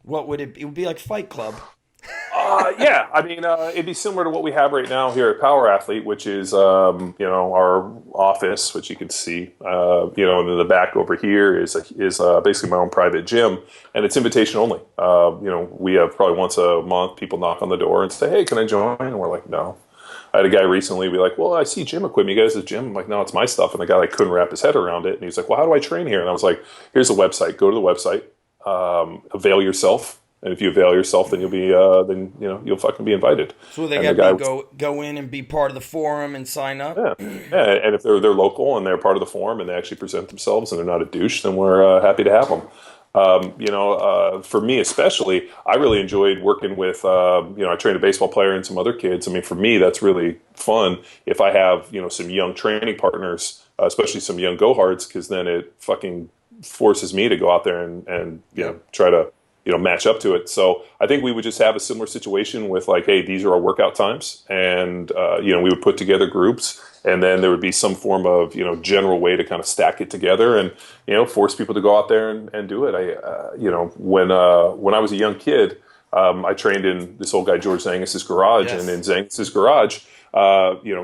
What would it be? It would be like Fight Club. Yeah, I mean, it'd be similar to what we have right now here at Power Athlete, which is, our office, which you can see, and in the back over here is basically my own private gym, and it's invitation only. We have probably once a month people knock on the door and say, "Hey, can I join?" And we're like, "No." I had a guy recently be like, "Well, I see gym equipment. You guys have gym?" I'm like, "No, it's my stuff." And the guy couldn't wrap his head around it, and he's like, "Well, how do I train here?" And I was like, "Here's a website. Go to the website. Avail yourself." And if you avail yourself, then you'll fucking be invited. So they got to go in and be part of the forum and sign up. Yeah. And if they're local and they're part of the forum and they actually present themselves and they're not a douche, then we're happy to have them. For me especially, I really enjoyed working with. I trained a baseball player and some other kids. I mean, for me, that's really fun. If I have some young training partners, especially some young go-hards, because then it fucking forces me to go out there and try to match up to it. So I think we would just have a similar situation with like, hey, these are our workout times. And, we would put together groups, and then there would be some form of, general way to kind of stack it together and, force people to go out there and do it. When I was a young kid, I trained in this old guy, George Zangus's garage. Yes. And in Zangus's garage,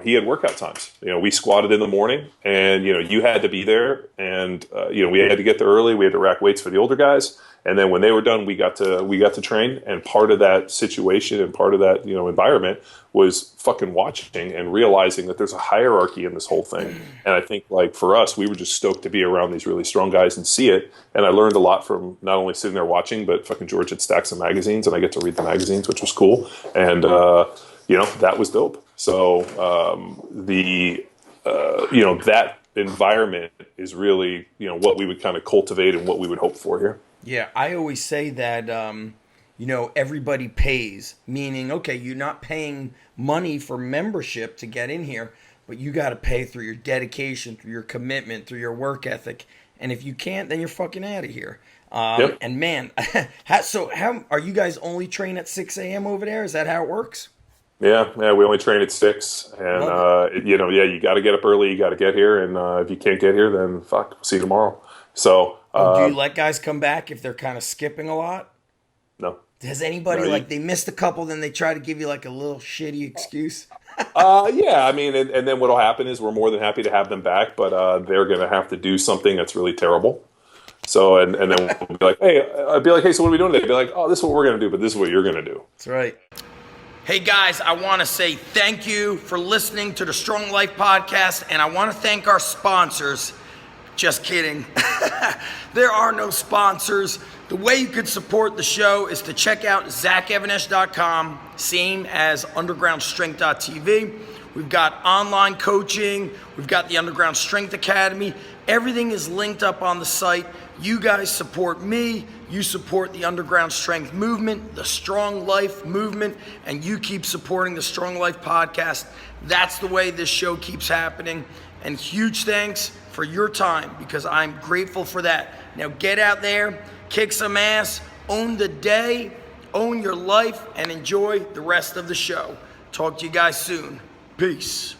he had workout times. We squatted in the morning, and, you had to be there, and, we had to get there early. We had to rack weights for the older guys. And then when they were done, we got to train. And part of that situation and part of that, environment was fucking watching and realizing that there's a hierarchy in this whole thing. And I think like for us, we were just stoked to be around these really strong guys and see it. And I learned a lot from not only sitting there watching, but fucking George had stacks of magazines, and I get to read the magazines, which was cool. And, that was dope. So that environment is really, what we would kind of cultivate and what we would hope for here. Yeah, I always say that, everybody pays, meaning, okay, you're not paying money for membership to get in here, but you got to pay through your dedication, through your commitment, through your work ethic. And if you can't, then you're fucking out of here. Yep. And man, how are you guys only train at 6 a.m. over there? Is that how it works? Yeah, we only train at 6, and you got to get up early. You got to get here, and if you can't get here, then fuck, we'll see you tomorrow. So, do you let guys come back if they're kind of skipping a lot? No. Has anybody they missed a couple, then they try to give you like a little shitty excuse? Yeah, I mean, and then what'll happen is we're more than happy to have them back, but they're going to have to do something that's really terrible. So, and then we'll be like, hey, so what are we doing today? They'd be like, oh, this is what we're going to do, but this is what you're going to do. That's right. Hey guys, I want to say thank you for listening to the Strong Life Podcast, and I want to thank our sponsors. Just kidding. There are no sponsors. The way you could support the show is to check out zachevanesh.com, same as undergroundstrength.tv. We've got online coaching. We've got the Underground Strength Academy. Everything is linked up on the site. You guys support me. You support the Underground Strength movement, the Strong Life movement, and you keep supporting the Strong Life Podcast. That's the way this show keeps happening. And huge thanks for your time, because I'm grateful for that. Now get out there, kick some ass, own the day, own your life, and enjoy the rest of the show. Talk to you guys soon. Peace.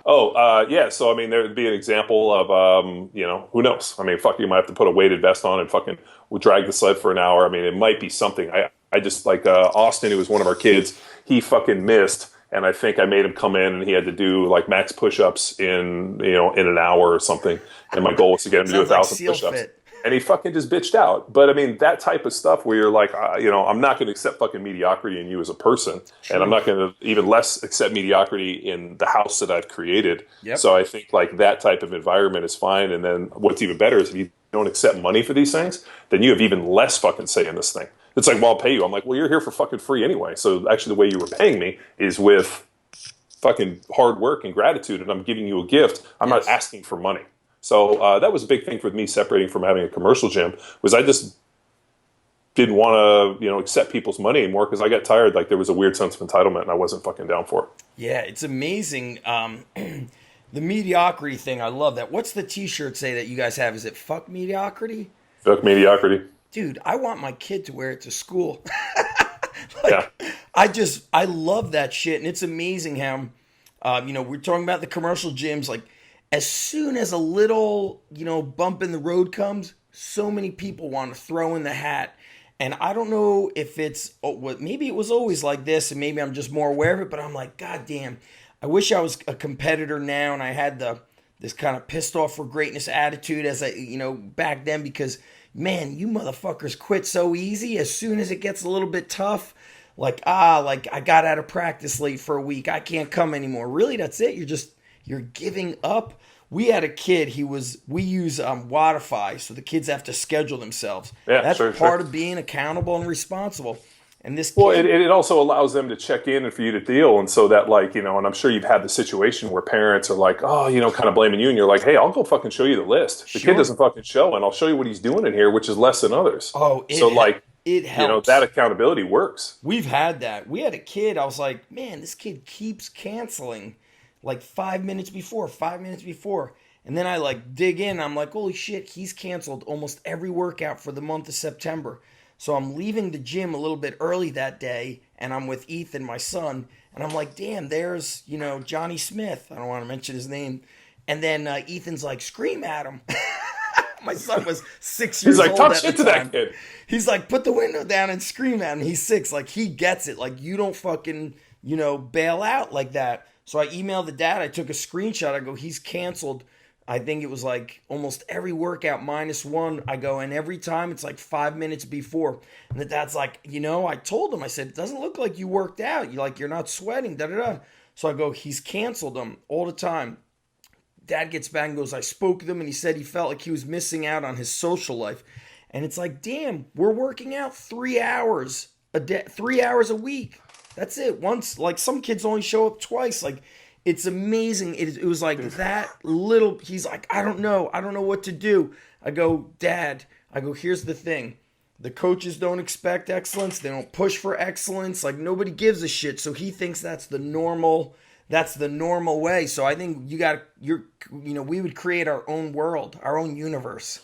Yeah. So, I mean, there would be an example of, who knows? I mean, fuck, you might have to put a weighted vest on and fucking drag the sled for an hour. I mean, it might be something. I just like Austin, who was one of our kids, he fucking missed. And I think I made him come in and he had to do like max push-ups in an hour or something. And my goal was to get him to do 1,000 push-ups. Fit. And he fucking just bitched out. But I mean, that type of stuff where you're like, I'm not going to accept fucking mediocrity in you as a person. True. And I'm not going to even less accept mediocrity in the house that I've created. Yep. So I think like that type of environment is fine. And then what's even better is if you don't accept money for these things, then you have even less fucking say in this thing. It's like, well, I'll pay you. I'm like, well, you're here for fucking free anyway. So actually, the way you were paying me is with fucking hard work and gratitude, and I'm giving you a gift. I'm not asking for money. So that was a big thing for me separating from having a commercial gym, was I just didn't want to, accept people's money anymore because I got tired. Like there was a weird sense of entitlement and I wasn't fucking down for it. Yeah, it's amazing. The mediocrity thing, I love that. What's the t-shirt say that you guys have? Is it fuck mediocrity? Fuck mediocrity. Dude, I want my kid to wear it to school. I love that shit. And it's amazing how, we're talking about the commercial gyms. Like as soon as a little, bump in the road comes, so many people want to throw in the hat. And I don't know if maybe it was always like this and maybe I'm just more aware of it, but I'm like, God damn, I wish I was a competitor now and I had this kind of pissed off for greatness attitude as back then, because man, you motherfuckers quit so easy as soon as it gets a little bit tough. Like I got out of practice late for a week. I can't come anymore. Really, that's it. You're giving up. We had a kid, we use Wi-Fi, so the kids have to schedule themselves. Yeah, that's part of being accountable and responsible. And this Well, it also allows them to check in and for you to deal. And so that and I'm sure you've had the situation where parents are like, oh, kind of blaming you. And you're like, hey, I'll go fucking show you the list. The kid doesn't fucking show, and I'll show you what he's doing in here, which is less than others. Oh, it helps. That accountability works. We've had that. We had a kid, I was like, man, this kid keeps canceling like 5 minutes before. And then I dig in. I'm like, holy shit, he's canceled almost every workout for the month of September. So I'm leaving the gym a little bit early that day, and I'm with Ethan, my son, and I'm like, damn, there's, Johnny Smith. I don't want to mention his name. And then Ethan's like, scream at him. My son was 6 years old. He's like, talk shit to that kid. He's like, put the window down and scream at him. He's 6. Like, he gets it. Like, you don't fucking, bail out like that. So I emailed the dad. I took a screenshot. I go, he's canceled. I think it was like almost every workout -1. I go, and every time it's like 5 minutes before. And the dad's like, I told him, I said, it doesn't look like you worked out. You're not sweating, da-da-da. So I go, he's canceled them all the time. Dad gets back and goes, I spoke to him and he said he felt like he was missing out on his social life. And it's like, damn, we're working out 3 hours a day, 3 hours a week. That's it. Once, like some kids only show up twice. Like, it's amazing. It was like that little, he's like, I don't know what to do. I go, Dad, here's the thing. The coaches don't expect excellence. They don't push for excellence. Like nobody gives a shit. So he thinks that's the normal way. So I think we would create our own world, our own universe.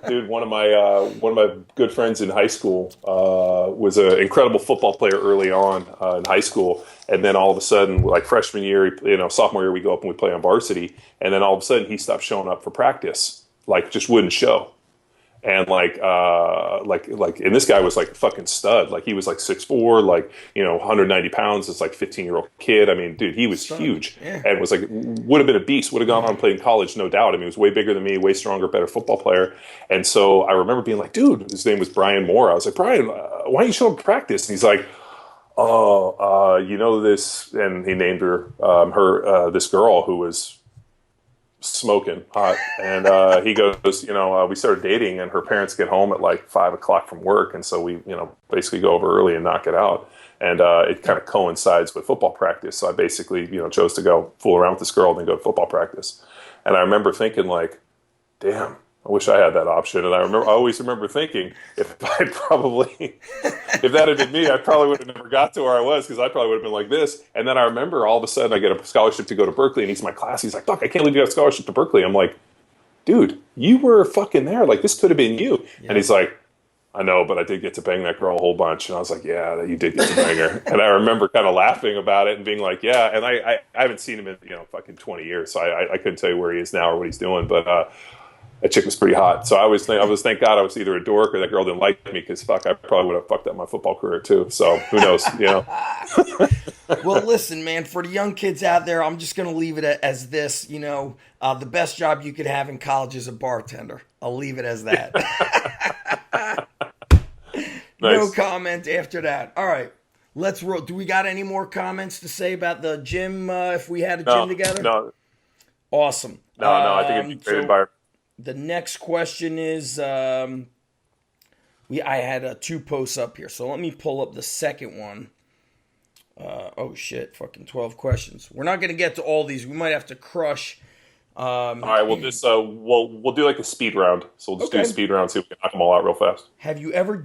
Dude, one of my good friends in high school was an incredible football player early on in high school, and then all of a sudden, like freshman year, sophomore year, we go up and we play on varsity, and then all of a sudden he stopped showing up for practice, like just wouldn't show, and and this guy was like a fucking stud, like he was like 6'4", 190 pounds, this like 15-year-old kid. I mean, dude, he was huge, and was like would have been a beast, would have gone on and played in college, no doubt. I mean, he was way bigger than me, way stronger, better football player. And so I remember being like, dude, his name was Brian Moore. I was like, Brian, why don't you show up to practice? And he's like, this, and he named her this girl who was smoking hot, and he goes, we started dating, and her parents get home at like 5 o'clock from work, and so we basically go over early and knock it out, and it kind of coincides with football practice. So I basically chose to go fool around with this girl and then go to football practice. And I remember thinking like, damn, I wish I had that option. And I always remember thinking, if that had been me, I probably would have never got to where I was, because I probably would have been like this. And then I remember all of a sudden I get a scholarship to go to Berkeley, and he's in my class. He's like, fuck, I can't believe you got a scholarship to Berkeley. I'm like, dude, you were fucking there. Like, this could have been you. Yeah. And he's like, I know, but I did get to bang that girl a whole bunch. And I was like, yeah, you did get to bang her. And I remember kind of laughing about it and being like, yeah. And I haven't seen him in, fucking 20 years. So I couldn't tell you where he is now or what he's doing. But, that chick was pretty hot. So I was thank God I was either a dork or that girl didn't like me, because fuck, I probably would have fucked up my football career too. So who knows, Well, listen, man, for the young kids out there, I'm just going to leave it as this, the best job you could have in college is a bartender. I'll leave it as that. Nice. No comment after that. All right, let's roll. Do we got any more comments to say about the gym, if we had a gym together? No. Awesome. No, I think it'd be a great environment. The next question is, I had 2 posts up here, so let me pull up the second one. Oh shit, fucking 12 questions. We're not gonna get to all these. We might have to crush. All right, we'll just we'll do like a speed round. So we'll just do a speed round, see if we can knock them all out real fast. Have you ever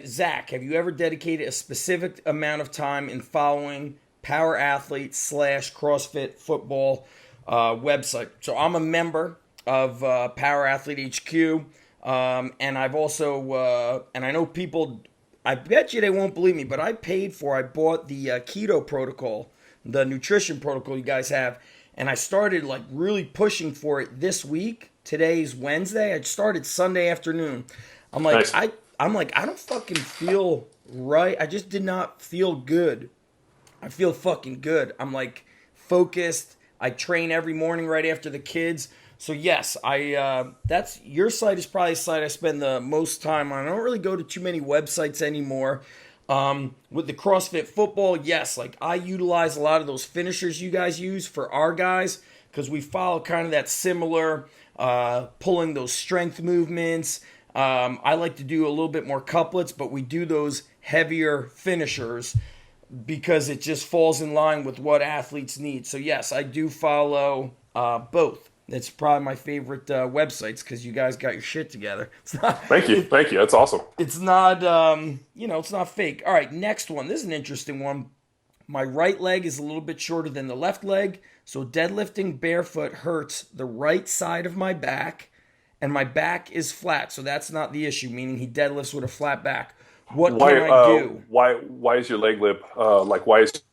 Zach? Have you ever dedicated a specific amount of time in following power athlete / CrossFit football website? So I'm a member of Power Athlete HQ, and I've also and I know people. I bet you they won't believe me, but I bought the keto protocol, the nutrition protocol you guys have. And I started like really pushing for it this week. Today's Wednesday. I started Sunday afternoon. I'm like, nice. I don't fucking feel right. I just did not feel good. I feel fucking good. I'm like focused. I train every morning right after the kids. So yes, that's your site is probably the site I spend the most time on. I don't really go to too many websites anymore. With the CrossFit football, yes, like I utilize a lot of those finishers you guys use for our guys because we follow kind of that similar pulling those strength movements. I like to do a little bit more couplets, but we do those heavier finishers because it just falls in line with what athletes need. So yes, I do follow both. It's probably my favorite websites because you guys got your shit together. Thank you. That's awesome. It's not, it's not fake. All right, next one. This is an interesting one. My right leg is a little bit shorter than the left leg, so deadlifting barefoot hurts the right side of my back, and my back is flat, so that's not the issue, meaning he deadlifts with a flat back. What can I do? Why is your leg lip, what's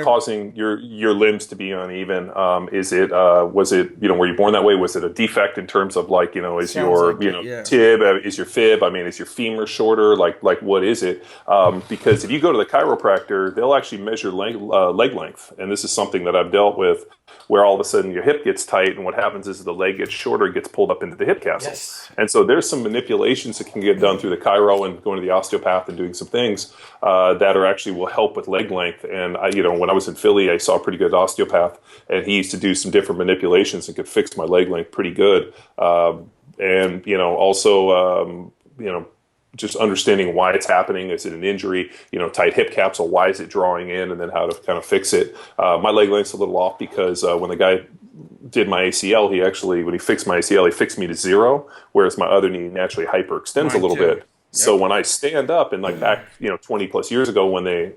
causing your limbs to be uneven? Was it, were you born that way? Was it a defect in terms of is your, tib, is your fib? I mean, is your femur shorter? Like what is it? Because if you go to the chiropractor, they'll actually measure leg length. And this is something that I've dealt with where all of a sudden your hip gets tight and what happens is the leg gets shorter, it gets pulled up into the hip capsule. Yes. And so there's some manipulations that can get done through the chiro and going to the osteopath and doing some things that are actually will help with leg length. And when I was in Philly, I saw a pretty good osteopath, and he used to do some different manipulations and could fix my leg length pretty good. Just understanding why it's happening. Is it an injury? Tight hip capsule. Why is it drawing in? And then how to kind of fix it. My leg length's a little off because when the guy did my ACL, when he fixed my ACL, he fixed me to 0, whereas my other knee naturally hyperextends a little bit. Yep. So when I stand up and back, 20 plus years ago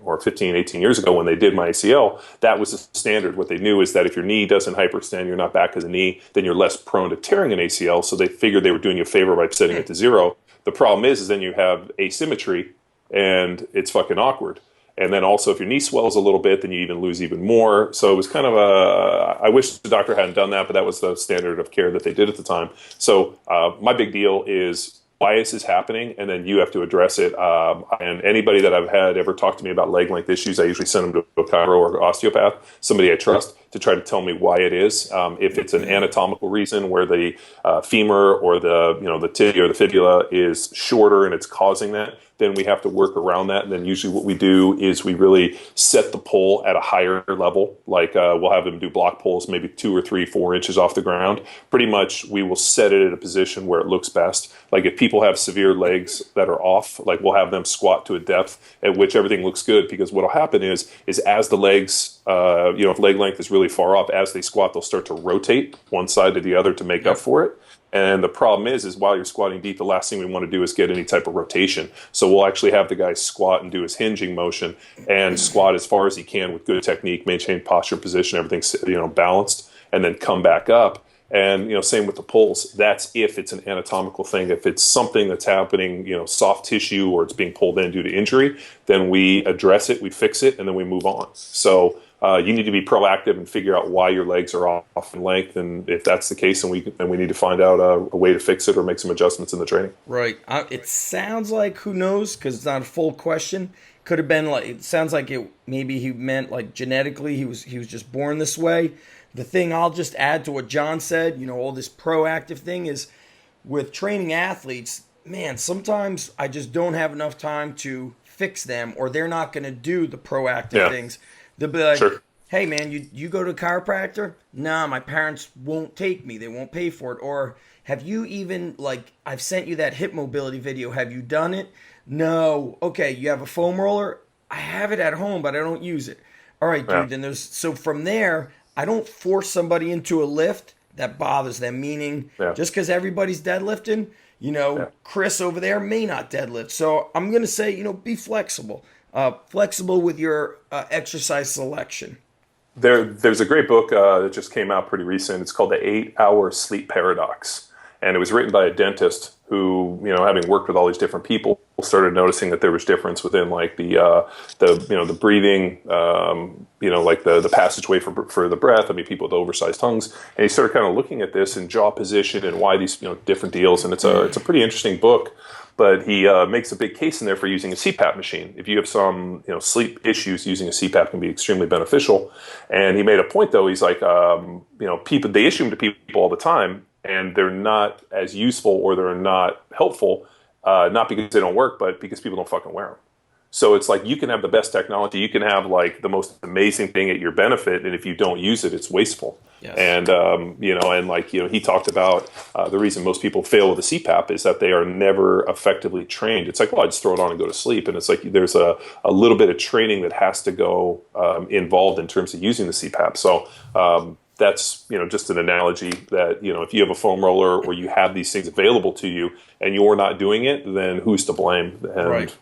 or 15, 18 years ago when they did my ACL, that was the standard. What they knew is that if your knee doesn't hyperextend, you're not back as a knee, then you're less prone to tearing an ACL. So they figured they were doing you a favor by setting it to 0. The problem is then you have asymmetry and it's fucking awkward. And then also if your knee swells a little bit, then you even lose even more. So it was kind of I wish the doctor hadn't done that, but that was the standard of care that they did at the time. So my big deal is, why is this happening? And then you have to address it. And anybody that I've had ever talk to me about leg length issues, I usually send them to a chiro or osteopath, somebody I trust, to try to tell me why it is. If it's an anatomical reason where the femur or the tibia or the fibula is shorter and it's causing that, then we have to work around that. And then usually what we do is we really set the pull at a higher level. Like we'll have them do block pulls, maybe 2 or 3, 4 inches off the ground. Pretty much we will set it at a position where it looks best. Like if people have severe legs that are off, like we'll have them squat to a depth at which everything looks good, because what will happen is as the legs, if leg length is really far off, as they squat, they'll start to rotate one side to the other to make up for it. And the problem is while you're squatting deep, the last thing we want to do is get any type of rotation. So we'll actually have the guy squat and do his hinging motion and squat as far as he can with good technique, maintain posture, position, everything's balanced, and then come back up. And same with the pulls. That's if it's an anatomical thing. If it's something that's happening, soft tissue, or it's being pulled in due to injury, then we address it, we fix it, and then we move on. So you need to be proactive and figure out why your legs are off in length, and if that's the case, then we need to find out a way to fix it or make some adjustments in the training. Right. It sounds like, who knows, because it's not a full question. Could have been like, it sounds like maybe he meant like genetically he was just born this way. The thing I'll just add to what John said, all this proactive thing is with training athletes, man, sometimes I just don't have enough time to fix them, or they're not going to do the proactive things. They'll be like, sure. Hey, man, you go to a chiropractor? Nah, my parents won't take me. They won't pay for it. Or, Have you even, like, I've sent you that hip mobility video. Have you done it? No. Okay, you have a foam roller? I have it at home, but I don't use it. All right, Yeah. dude. Then so from there, I don't force somebody into a lift that bothers them. Meaning, Yeah. just because everybody's deadlifting, Yeah. Chris over there may not deadlift. So I'm gonna say, be flexible. Flexible with your exercise selection. There's a great book that just came out pretty recent. It's called The 8 Hour Sleep Paradox. And it was written by a dentist who, having worked with all these different people, started noticing that there was difference within like the breathing, like the passageway for the breath. I mean, people with oversized tongues. And he started kind of looking at this and jaw position and why these, different deals. And it's a pretty interesting book. But he makes a big case in there for using a CPAP machine. If you have some sleep issues, using a CPAP can be extremely beneficial. And he made a point, though. He's like, people, they issue them to people all the time, and they're not as useful or they're not helpful, not because they don't work, but because people don't fucking wear them. So it's like you can have the best technology, you can have like the most amazing thing at your benefit, and if you don't use it, it's wasteful. Yes. And he talked about the reason most people fail with a CPAP is that they are never effectively trained. It's like, well, I just throw it on and go to sleep, and it's like there's a little bit of training that has to go involved in terms of using the CPAP. So that's just an analogy that if you have a foam roller or you have these things available to you and you're not doing it, then who's to blame? And right.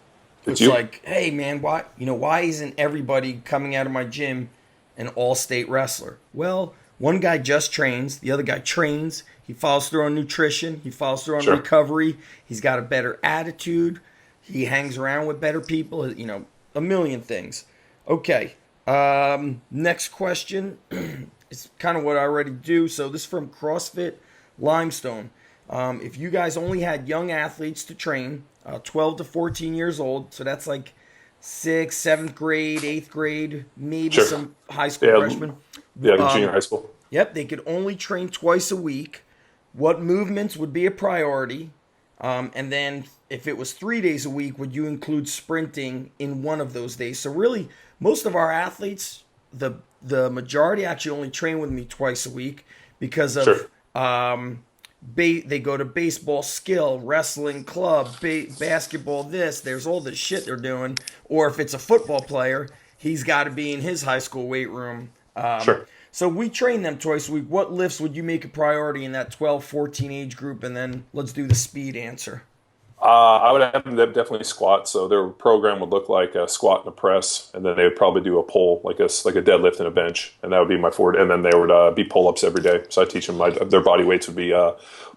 It's like, hey man, why isn't everybody coming out of my gym an all-state wrestler? Well, one guy just trains, the other guy trains, he follows through on nutrition, he follows through on recovery, he's got a better attitude, he hangs around with better people, a million things. Okay, next question. It's kind of what I already do. So this is from CrossFit Limestone. If you guys only had young athletes to train, 12 to 14 years old, so that's like 6th, 7th grade, 8th grade, maybe some high school freshmen. Yeah, the junior high school. Yep, they could only train twice a week. What movements would be a priority? And then if it was 3 days a week, would you include sprinting in one of those days? So really, most of our athletes, the majority actually only train with me twice a week because of they go to baseball skill, wrestling club, basketball there's all this shit they're doing. Or if it's a football player, he's got to be in his high school weight room. So we train them twice a week. What lifts would you make a priority in that 12, 14 age group? And then let's do the speed answer. I would have them definitely squat. So their program would look like a squat and a press, and then they would probably do a pull, like a deadlift and a bench, and that would be my forward. And then they would be pull-ups every day. So I teach them their body weights would be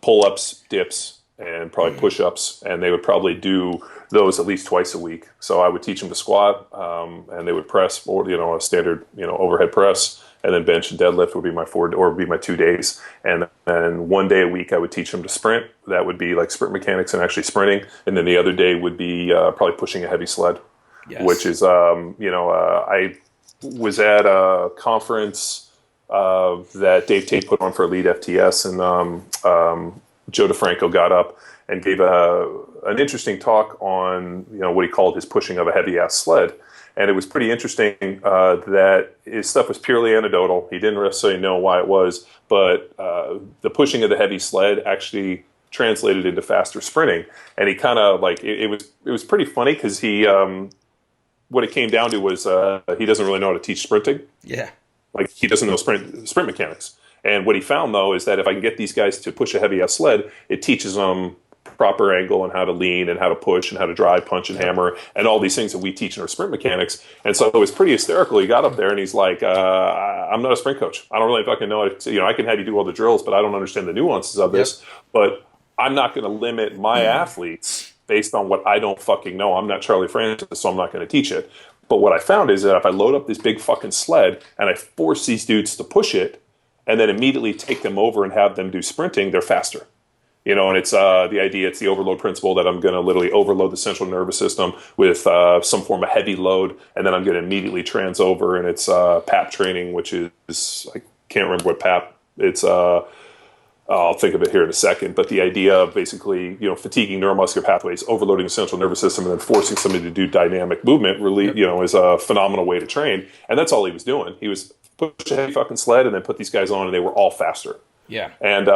pull-ups, dips, and probably push-ups, and they would probably do those at least twice a week. So I would teach them to squat, and they would press, or a standard overhead press. And then bench and deadlift would be my forward, or would be my 2 days. And then 1 day a week, I would teach them to sprint. That would be like sprint mechanics and actually sprinting. And then the other day would be probably pushing a heavy sled, which is, I was at a conference that Dave Tate put on for Elite FTS, and Joe DeFranco got up and gave an interesting talk on, what he called his pushing of a heavy ass sled. And it was pretty interesting that his stuff was purely anecdotal. He didn't necessarily know why it was, but the pushing of the heavy sled actually translated into faster sprinting. And he kind of like it was pretty funny because he what it came down to was he doesn't really know how to teach sprinting. Yeah, like he doesn't know sprint mechanics. And what he found though is that if I can get these guys to push a heavy ass sled, it teaches them proper angle and how to lean and how to push and how to drive, punch, and hammer and all these things that we teach in our sprint mechanics. And so it was pretty hysterical. He got up there and he's like, I'm not a sprint coach. I don't really fucking know it. I can have you do all the drills, but I don't understand the nuances of this. But I'm not going to limit my athletes based on what I don't fucking know. I'm not Charlie Francis, so I'm not going to teach it. But what I found is that if I load up this big fucking sled and I force these dudes to push it and then immediately take them over and have them do sprinting, they're faster. And it's the idea, it's the overload principle that I'm going to literally overload the central nervous system with some form of heavy load, and then I'm going to immediately trans over, and it's PAP training, which is, I can't remember what PAP, it's, I'll think of it here in a second, but the idea of basically, fatiguing neuromuscular pathways, overloading the central nervous system, and then forcing somebody to do dynamic movement really, is a phenomenal way to train, and that's all he was doing. He was push a heavy fucking sled and then put these guys on, and they were all faster. Yeah. And,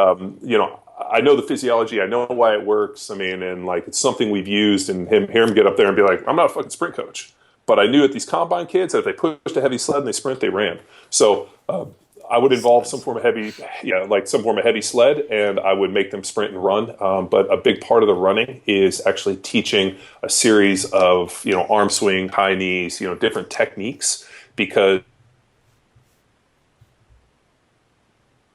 I know the physiology. I know why it works. I mean, and like it's something we've used. And hear him get up there and be like, "I'm not a fucking sprint coach," but I knew at these combine kids that if they pushed a heavy sled and they sprint, they ran. So I would involve some form of heavy, like some form of heavy sled, and I would make them sprint and run. But a big part of the running is actually teaching a series of arm swing, high knees, different techniques because.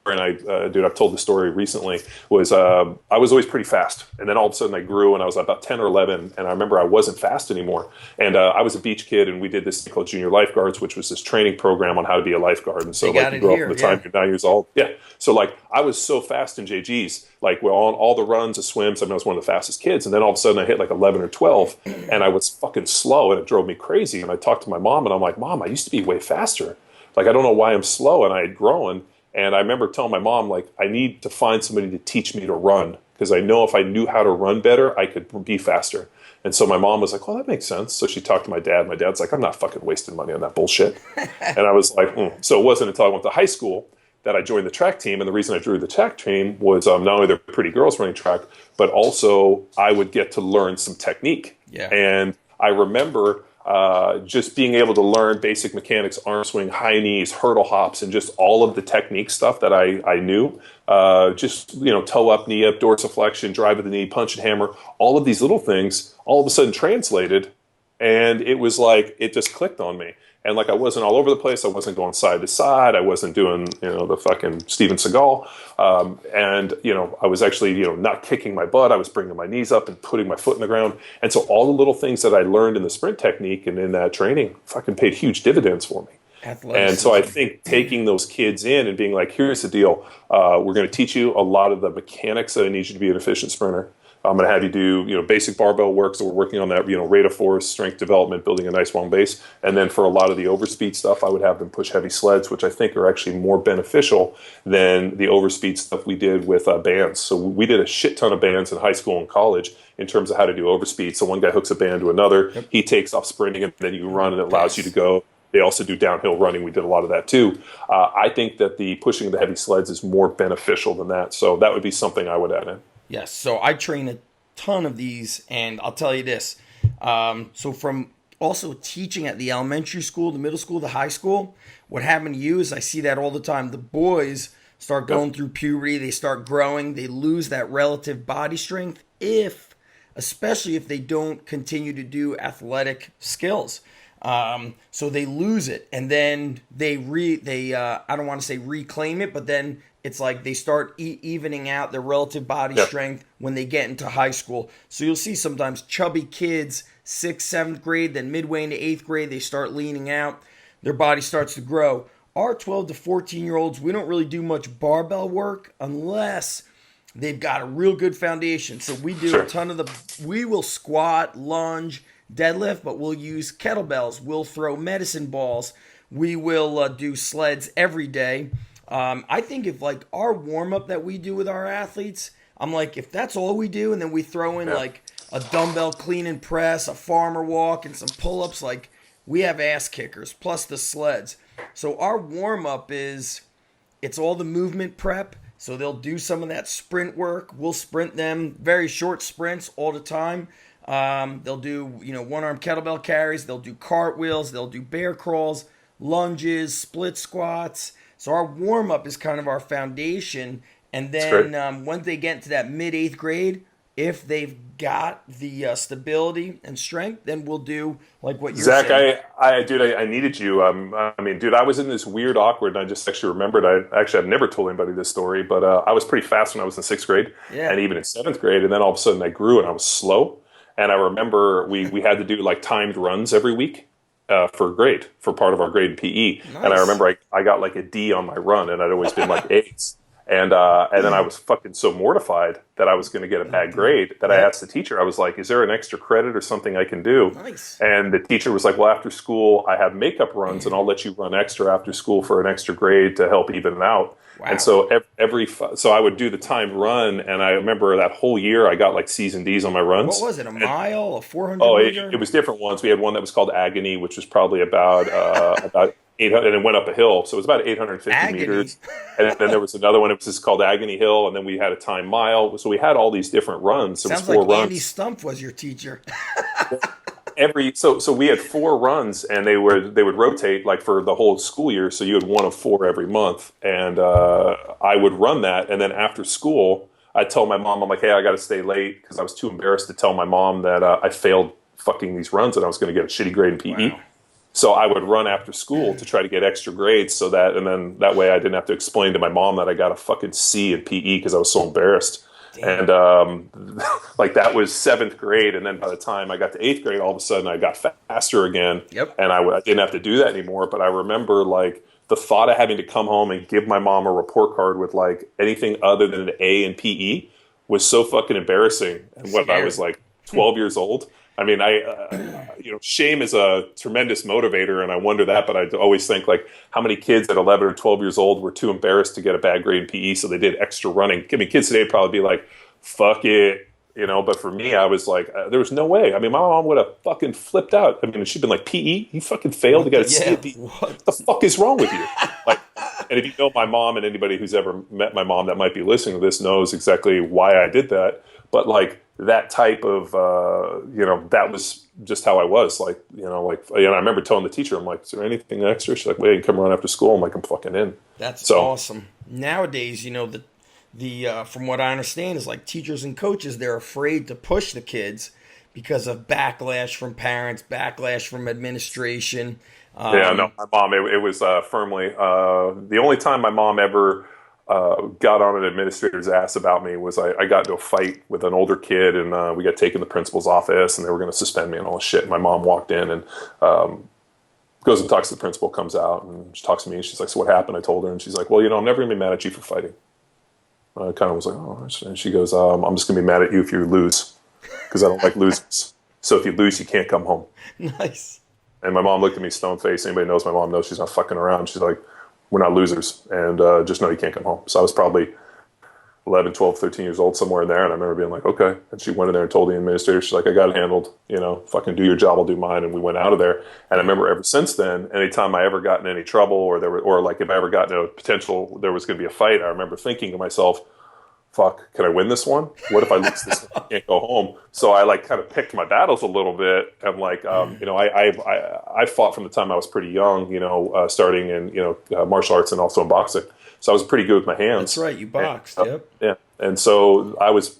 And I've told the story recently, was I was always pretty fast. And then all of a sudden I grew and I was about 10 or 11. And I remember I wasn't fast anymore. And I was a beach kid and we did this thing called Junior Lifeguards, which was this training program on how to be a lifeguard. And so like you grow up from the time you're 9 years old. Yeah. So like I was so fast in JGs, like on all the runs, the swims. I mean, I was one of the fastest kids. And then all of a sudden I hit like 11 or 12 and I was fucking slow and it drove me crazy. And I talked to my mom and I'm like, Mom, I used to be way faster. Like, I don't know why I'm slow. And I had grown. And I remember telling my mom, like, I need to find somebody to teach me to run because I know if I knew how to run better, I could be faster. And so my mom was like, well, that makes sense. So she talked to my dad. My dad's like, I'm not fucking wasting money on that bullshit. And I was like, So it wasn't until I went to high school that I joined the track team. And the reason I drew the track team was not only they're pretty girls running track, but also I would get to learn some technique. Yeah. And I remember just being able to learn basic mechanics, arm swing, high knees, hurdle hops, and just all of the technique stuff that I knew. Just, toe up, knee up, dorsiflexion, drive with the knee, punch and hammer, all of these little things all of a sudden translated. And it was like, it just clicked on me. And like I wasn't all over the place. I wasn't going side to side. I wasn't doing, the fucking Steven Seagal. And I was actually, not kicking my butt. I was bringing my knees up and putting my foot in the ground. And so all the little things that I learned in the sprint technique and in that training fucking paid huge dividends for me. And so I think taking those kids in and being like, here's the deal. We're going to teach you a lot of the mechanics that I need you to be an efficient sprinter. I'm going to have you do, basic barbell work. So we're working on that, rate of force, strength development, building a nice long base. And then for a lot of the overspeed stuff, I would have them push heavy sleds, which I think are actually more beneficial than the overspeed stuff we did with bands. So we did a shit ton of bands in high school and college in terms of how to do overspeed. So one guy hooks a band to another, He takes off sprinting, and then you run, and it allows you to go. They also do downhill running. We did a lot of that too. I think that the pushing of the heavy sleds is more beneficial than that. So that would be something I would add in. Yes, so I train a ton of these, and I'll tell you this. So from also teaching at the elementary school, the middle school, the high school, what happened to you is I see that all the time. The boys start going through puberty, they start growing, they lose that relative body strength especially if they don't continue to do athletic skills. So they lose it, and then they I don't want to say reclaim it, but then it's like they start evening out their relative body strength when they get into high school. So you'll see sometimes chubby kids, 6th, 7th grade, then midway into 8th grade, they start leaning out. Their body starts to grow. Our 12 to 14-year-olds, we don't really do much barbell work unless they've got a real good foundation. So we do a ton of we will squat, lunge, deadlift, but we'll use kettlebells. We'll throw medicine balls. We will do sleds every day. I think if like our warm-up that we do with our athletes, I'm like, if that's all we do, and then we throw in like a dumbbell clean and press, a farmer walk, and some pull-ups, like we have ass kickers, plus the sleds. So our warm-up it's all the movement prep. So they'll do some of that sprint work. We'll sprint them, very short sprints all the time. They'll do, one-arm kettlebell carries. They'll do cartwheels. They'll do bear crawls, lunges, split squats. So our warm-up is kind of our foundation. And then once they get into that mid-8th grade, if they've got the stability and strength, then we'll do like what you're saying. Zach, dude, I needed you. Dude, I was in this weird awkward, and I just actually remembered. I've never told anybody this story, but I was pretty fast when I was in 6th grade and even in 7th grade. And then all of a sudden I grew and I was slow. And I remember we had to do like timed runs every week. For part of our grade in PE. Nice. And I remember I got like a D on my run, and I'd always been like A's. And then I was fucking so mortified that I was going to get a bad grade that I asked the teacher, I was like, is there an extra credit or something I can do? Nice. And the teacher was like, well, after school, I have makeup runs, and I'll let you run extra after school for an extra grade to help even it out. Wow. And so so I would do the timed run, and I remember that whole year I got like C's and D's on my runs. What was it, a mile, a 400 meter? Oh, it was different ones. We had one that was called Agony, which was probably about 800, and it went up a hill. So it was about 850 Agony. meters. And then there was another one. It was just called Agony Hill. And then we had a time mile. So we had all these different runs. There was Sounds four like Andy runs. Stump was your teacher. So we had four runs, and they would rotate like for the whole school year. So you had one of four every month, and I would run that. And then after school, I'd tell my mom, I'm like, hey, I got to stay late because I was too embarrassed to tell my mom that I failed fucking these runs and I was going to get a shitty grade in PE. Wow. So I would run after school to try to get extra grades, and then that way I didn't have to explain to my mom that I got a fucking C in PE because I was so embarrassed. Damn. And like that was seventh grade, and then by the time I got to eighth grade, all of a sudden I got faster again. Yep. And I didn't have to do that anymore. But I remember like the thought of having to come home and give my mom a report card with like anything other than an A in PE was so fucking embarrassing. And when I was like 12 years old. I mean, shame is a tremendous motivator, and I wonder that, but I always think, like, how many kids at 11 or 12 years old were too embarrassed to get a bad grade in PE, so they did extra running. I mean, kids today would probably be like, fuck it, but for me, I was like, there was no way. I mean, my mom would have fucking flipped out. I mean, she'd been like, PE? You fucking failed to get a C at PE? What the fuck is wrong with you? Like, and if you know my mom, and anybody who's ever met my mom that might be listening to this knows exactly why I did that, but, like, that type of, that was just how I was. Like, I remember telling the teacher, I'm like, is there anything extra? She's like, wait, you come around after school. I'm like, I'm fucking in. That's awesome. Nowadays, the from what I understand is like teachers and coaches, they're afraid to push the kids because of backlash from parents, backlash from administration. My mom, it was firmly, the only time my mom ever got on an administrator's ass about me was I got into a fight with an older kid, and we got taken to the principal's office, and they were going to suspend me and all this shit. My mom walked in and goes and talks to the principal, comes out, and she talks to me, and she's like, so what happened? I told her, and she's like, well, I'm never going to be mad at you for fighting. I kind of was like, oh, and she goes, I'm just going to be mad at you if you lose, because I don't like losers. So if you lose, you can't come home. Nice. And my mom looked at me stone-faced. Anybody knows my mom knows she's not fucking around. She's like, we're not losers, and just know you can't come home. So I was probably 11, 12, 13 years old, somewhere in there, and I remember being like, okay. And she went in there and told the administrator, she's like, I got it handled, fucking do your job, I'll do mine, and we went out of there. And I remember ever since then, anytime I ever got in any trouble, or like if I ever got in a potential, there was going to be a fight, I remember thinking to myself, fuck, can I win this one? What if I lose this one? I can't go home. So I like kind of picked my battles a little bit. I'm like, I fought from the time I was pretty young, starting in, martial arts and also in boxing. So I was pretty good with my hands. That's right. You boxed. Yep. Yeah. And so I was,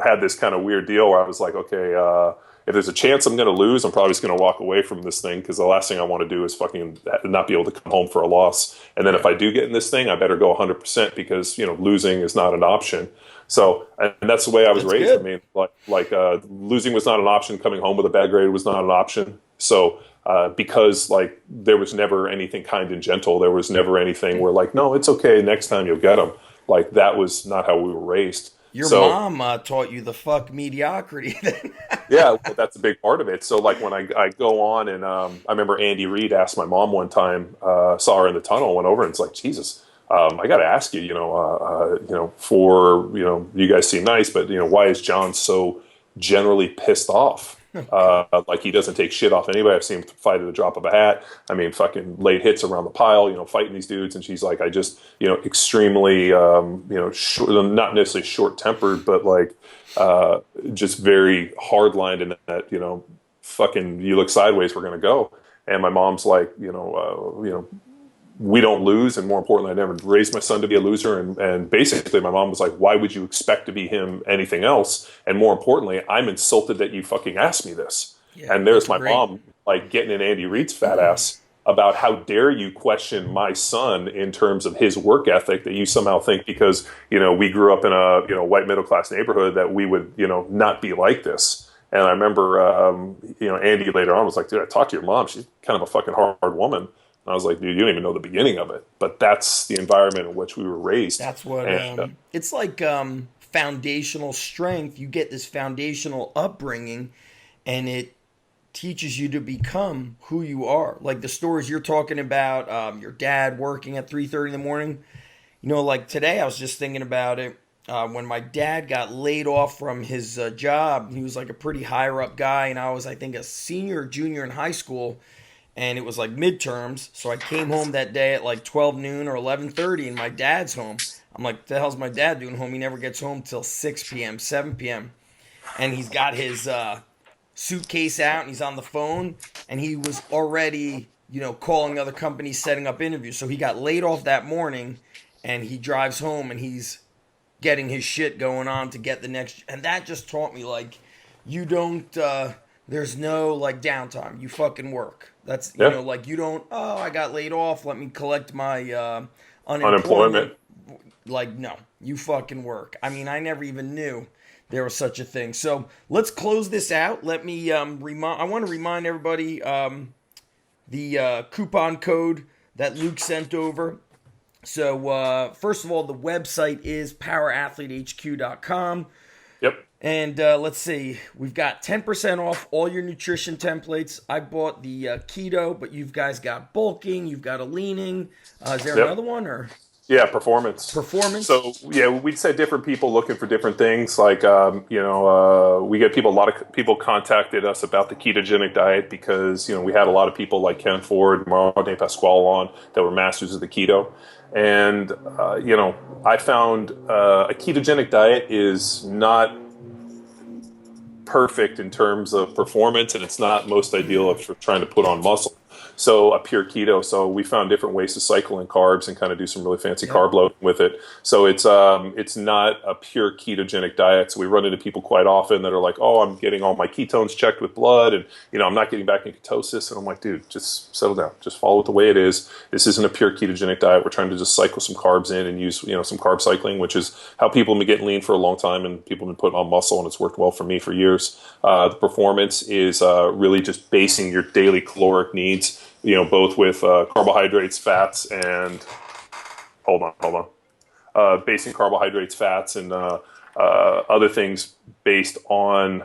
had this kind of weird deal where I was like, okay, if there's a chance I'm going to lose, I'm probably just going to walk away from this thing, because the last thing I want to do is fucking not be able to come home for a loss. And then if I do get in this thing, I better go 100%, because, losing is not an option. So, and that's the way I was raised. Good. I mean, losing was not an option. Coming home with a bad grade was not an option. So, because like there was never anything kind and gentle, there was never anything where like, no, it's okay, next time you'll get them. Like that was not how we were raised. Your mom taught you the fuck mediocrity. Yeah, well, that's a big part of it. So like when I go on, and I remember Andy Reid asked my mom one time, saw her in the tunnel, went over, and it's like, Jesus, I got to ask you, you guys seem nice, but why is John so generally pissed off? Like he doesn't take shit off anybody. I've seen him fight at the drop of a hat. I mean, fucking late hits around the pile, fighting these dudes. And she's like, I just, extremely, not necessarily short tempered, but like, just very hard-lined in that, fucking you look sideways, we're going to go. And my mom's like, we don't lose, and more importantly, I never raised my son to be a loser. And basically, my mom was like, why would you expect to be him anything else? And more importantly, I'm insulted that you fucking asked me this. Yeah, and there's my mom, like, getting in Andy Reid's fat ass about how dare you question my son in terms of his work ethic, that you somehow think because, we grew up in a, white middle-class neighborhood that we would, not be like this. And I remember, Andy later on was like, dude, I talked to your mom. She's kind of a fucking hard woman. I was like, dude, you don't even know the beginning of it. But that's the environment in which we were raised. That's what it's like. Foundational strength. You get this foundational upbringing, and it teaches you to become who you are. Like the stories you're talking about, your dad working at 3:30 in the morning. Like today, I was just thinking about it. When my dad got laid off from his job, he was like a pretty higher up guy, and I was, I think, a senior or junior in high school. and it was like midterms. So I came home that day at like 12 noon or 11:30, and my dad's home. I'm like, the hell's my dad doing home? He never gets home till 6 p.m., 7 p.m. And he's got his suitcase out, and he's on the phone, and he was already, calling other companies, setting up interviews. So he got laid off that morning, and he drives home, and he's getting his shit going on to get the next. And that just taught me, like, you don't, there's no, like, downtime. You fucking work. That's, like, you don't, I got laid off, let me collect my unemployment. Like, no, you fucking work. I mean, I never even knew there was such a thing. So let's close this out. Let me I want to remind everybody the coupon code that Luke sent over. So first of all, the website is powerathletehq.com. Yep. And let's see, we've got 10% off all your nutrition templates. I bought the keto, but you guys got bulking, you've got a leaning. Is there another one or? Yeah, performance. So yeah, we'd say different people looking for different things. Like we get a lot of people contacted us about the ketogenic diet because we had a lot of people like Ken Ford, Martin Pasquale on that were masters of the keto, and I found a ketogenic diet is not perfect in terms of performance, and it's not most ideal for trying to put on muscle. So a pure keto. So we found different ways to cycle in carbs and kind of do some really fancy carb loading with it. So it's not a pure ketogenic diet. So we run into people quite often that are like, oh, I'm getting all my ketones checked with blood, and I'm not getting back in ketosis. And I'm like, dude, just settle down. Just follow it the way it is. This isn't a pure ketogenic diet. We're trying to just cycle some carbs in and use some carb cycling, which is how people have been getting lean for a long time, and people have been putting on muscle, and it's worked well for me for years. The performance is really just basing your daily caloric needs, both with carbohydrates, fats, and basing carbohydrates, fats, and other things based on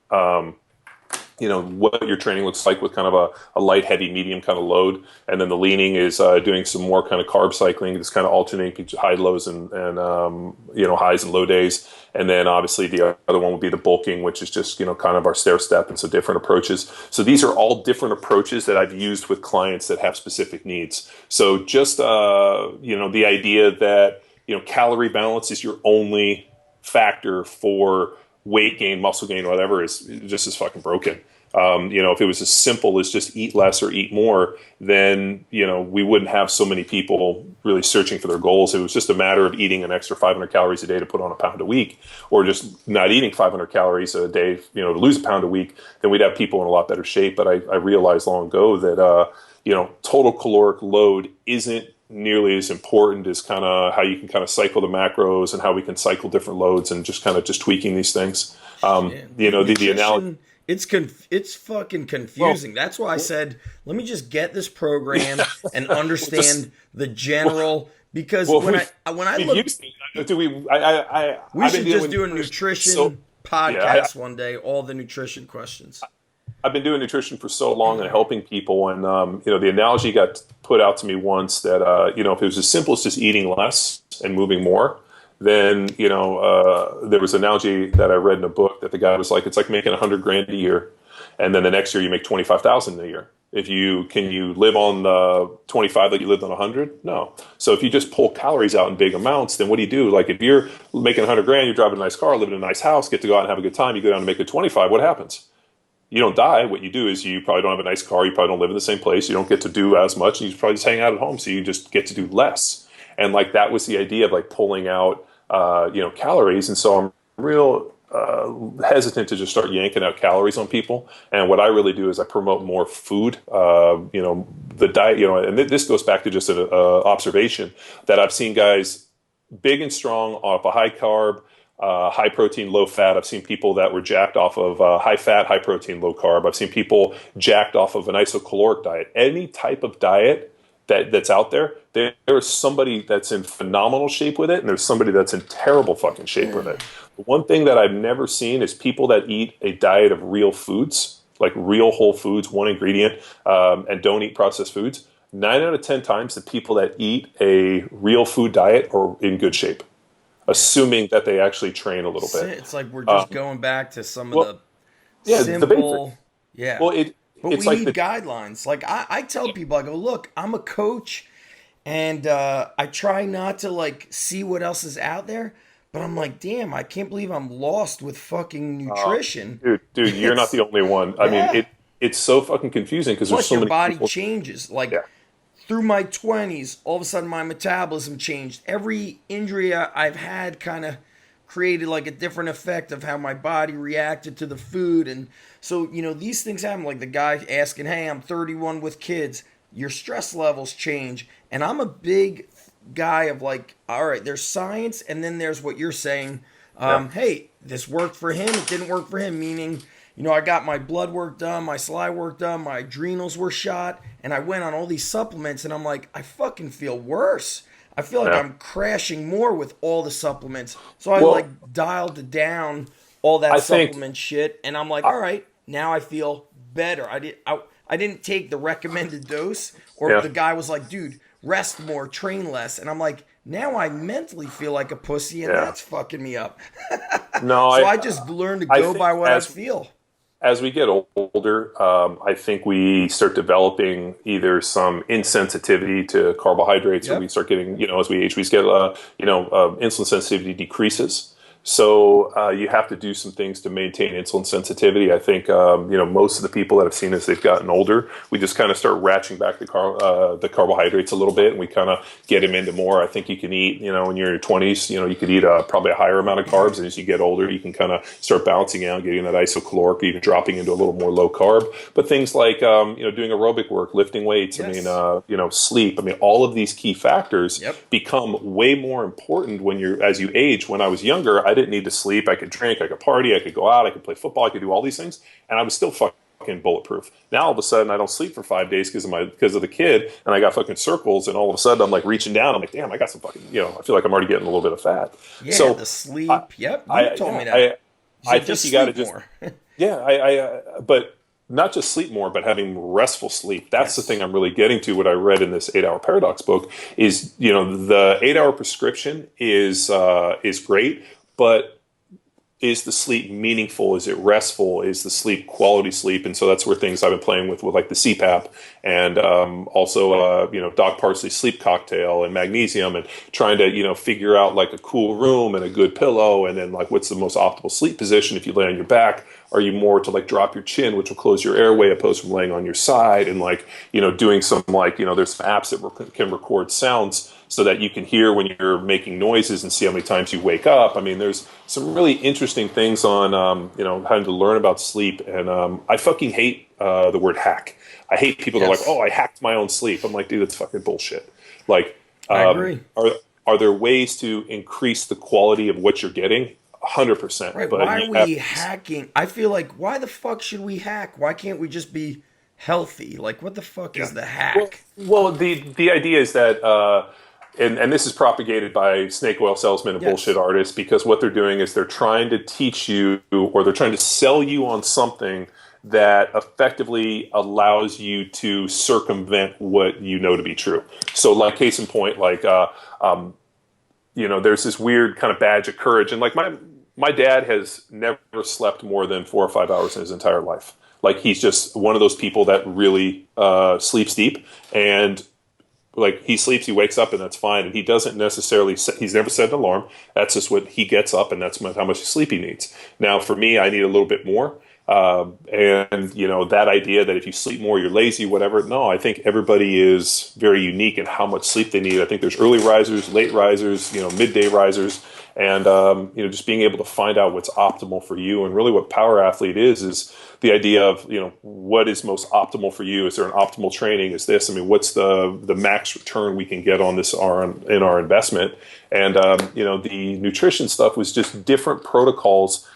what your training looks like with kind of a light, heavy, medium kind of load. And then the leaning is doing some more kind of carb cycling, just kind of alternating between high lows and highs and low days. And then obviously the other one would be the bulking, which is just, kind of our stair step, and so different approaches. So these are all different approaches that I've used with clients that have specific needs. So just, the idea that, calorie balance is your only factor for weight gain, muscle gain, whatever, is just as fucking broken. If it was as simple as just eat less or eat more, then, we wouldn't have so many people really searching for their goals. It was just a matter of eating an extra 500 calories a day to put on a pound a week, or just not eating 500 calories a day, to lose a pound a week, then we'd have people in a lot better shape. But I realized long ago that, total caloric load isn't nearly as important as kind of how you can kind of cycle the macros and how we can cycle different loads and just kind of just tweaking these things. The analogy. It's fucking confusing. That's why I said, let me just get this program and understand the general. Because when I look, we should just do a nutrition podcast one day. All the nutrition questions. I've been doing nutrition for so long and helping people, and the analogy got put out to me once that if it was as simple as just eating less and moving more, then there was an analogy that I read in a book that the guy was like, it's like making $100,000 a year, and then the next year you make $25,000 a year. Can you live on the 25 that you lived on 100? No. So if you just pull calories out in big amounts, then what do? Like if you're making $100,000, you're driving a nice car, living in a nice house, get to go out and have a good time, you go down and make it 25, what happens? You don't die. What you do is you probably don't have a nice car. You probably don't live in the same place. You don't get to do as much. And you probably just hang out at home. So you just get to do less. And like that was the idea of like pulling out, calories. And so I'm real hesitant to just start yanking out calories on people. And what I really do is I promote more food. The diet. And this goes back to just an observation that I've seen guys big and strong off a high carb, high protein, low fat. I've seen people that were jacked off of high fat, high protein, low carb. I've seen people jacked off of an isocaloric diet. Any type of diet that's out there, there's somebody that's in phenomenal shape with it, and there's somebody that's in terrible fucking shape with it. The one thing that I've never seen is people that eat a diet of real foods, like real whole foods, one ingredient, and don't eat processed foods. 9 out of 10 times the people that eat a real food diet are in good shape, assuming that they actually train a little bit. It's like we're just going back to some of the simple. The basics. Yeah. Well, But we need guidelines. Like I tell people, I go, look, I'm a coach, and I try not to like see what else is out there. But I'm like, damn, I can't believe I'm lost with fucking nutrition. Dude, you're not the only one. I mean, it's so fucking confusing because there's so your many body people. changes. Like Yeah. through my 20s, all of a sudden my metabolism changed. Every injury I've had kind of created like a different effect of how my body reacted to the food. And so, these things happen. Like the guy asking, hey, I'm 31 with kids. Your stress levels change. And I'm a big guy of like, all right, there's science, and then there's what you're saying. Hey, this worked for him, it didn't work for him, meaning, I got my blood work done, my saliva work done, my adrenals were shot, and I went on all these supplements, and I'm like, I fucking feel worse. I feel like I'm crashing more with all the supplements. So I dialed down all that supplement shit, and I'm like, all right, now I feel better. I didn't take the recommended dose, or the guy was like, dude, rest more, train less. And I'm like, now I mentally feel like a pussy, and that's fucking me up. No, so I just learned to go by what I feel. As we get older, I think we start developing either some insensitivity to carbohydrates, or we start getting, as we age, we get, insulin sensitivity decreases. So you have to do some things to maintain insulin sensitivity. I think most of the people that I've seen as they've gotten older, we just kind of start ratcheting back the carbohydrates a little bit, and we kind of get them into more. I think you can eat, when you're in your 20s, you could eat probably a higher amount of carbs, and as you get older, you can kind of start balancing out, getting that isocaloric, even dropping into a little more low carb. But things like doing aerobic work, lifting weights, sleep. I mean, all of these key factors become way more important as you age. When I was younger, I didn't need to sleep. I could drink, I could party, I could go out, I could play football, I could do all these things, and I was still fucking bulletproof. Now all of a sudden I don't sleep for 5 days because of the kid, and I got fucking circles, and all of a sudden I'm like reaching down. I'm like, damn, I got some fucking, I feel like I'm already getting a little bit of fat. Yeah, so the sleep. You told me that. I think you got to just but not just sleep more, but having restful sleep. That's the thing I'm really getting to. What I read in this 8-Hour Paradox book is, the 8-hour prescription is great, but is the sleep meaningful? Is it restful? Is the sleep quality sleep? And so that's where things I've been playing with like the CPAP, and also Doc Parsley's sleep cocktail and magnesium, and trying to figure out like a cool room and a good pillow, and then like what's the most optimal sleep position. If you lay on your back, are you more to like drop your chin, which will close your airway, opposed from laying on your side, and like doing some like there's some apps that can record sounds so that you can hear when you're making noises and see how many times you wake up. I mean, there's some really interesting things on, having to learn about sleep. And I fucking hate the word hack. I hate people that are like, oh, I hacked my own sleep. I'm like, dude, that's fucking bullshit. Like, I agree. Are there ways to increase the quality of what you're getting? 100%. Right. But why are we hacking? I feel like, why the fuck should we hack? Why can't we just be healthy? Like, what the fuck is the hack? Well, the idea is that... And this is propagated by snake oil salesmen and bullshit artists, because what they're doing is they're trying to teach you, or they're trying to sell you on something that effectively allows you to circumvent what you know to be true. So like case in point, like, there's this weird kind of badge of courage. And like my dad has never slept more than 4 or 5 hours in his entire life. Like he's just one of those people that really sleeps deep, and like he sleeps, he wakes up, and that's fine. And he doesn't necessarily, he's never set an alarm. That's just what he gets up, and that's how much sleep he needs. Now for me, I need a little bit more. And that idea that if you sleep more, you're lazy, whatever. No, I think everybody is very unique in how much sleep they need. I think there's early risers, late risers, midday risers, and, just being able to find out what's optimal for you. And really what Power Athlete is the idea of, what is most optimal for you? Is there an optimal training? Is this, what's the max return we can get on this in our investment? And, the nutrition stuff was just different protocols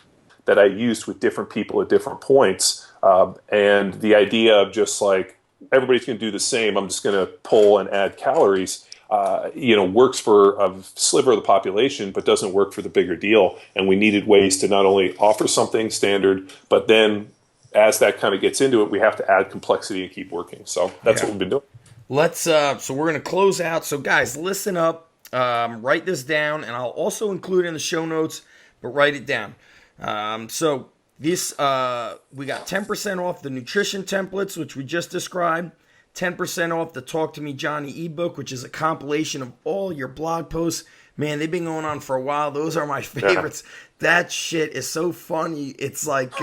that I used with different people at different points. And the idea of just like, everybody's going to do the same, I'm just going to pull and add calories, works for a sliver of the population, but doesn't work for the bigger deal. And we needed ways to not only offer something standard, but then as that kind of gets into it, we have to add complexity and keep working. So that's what we've been doing. So we're going to close out. So guys, listen up, write this down, and I'll also include it in the show notes, but write it down. So This we got 10% off the nutrition templates, which we just described. 10% off the Talk to Me Johnny ebook, which is a compilation of all your blog posts. Man, they've been going on for a while. Those are my favorites. That shit is so funny. It's like,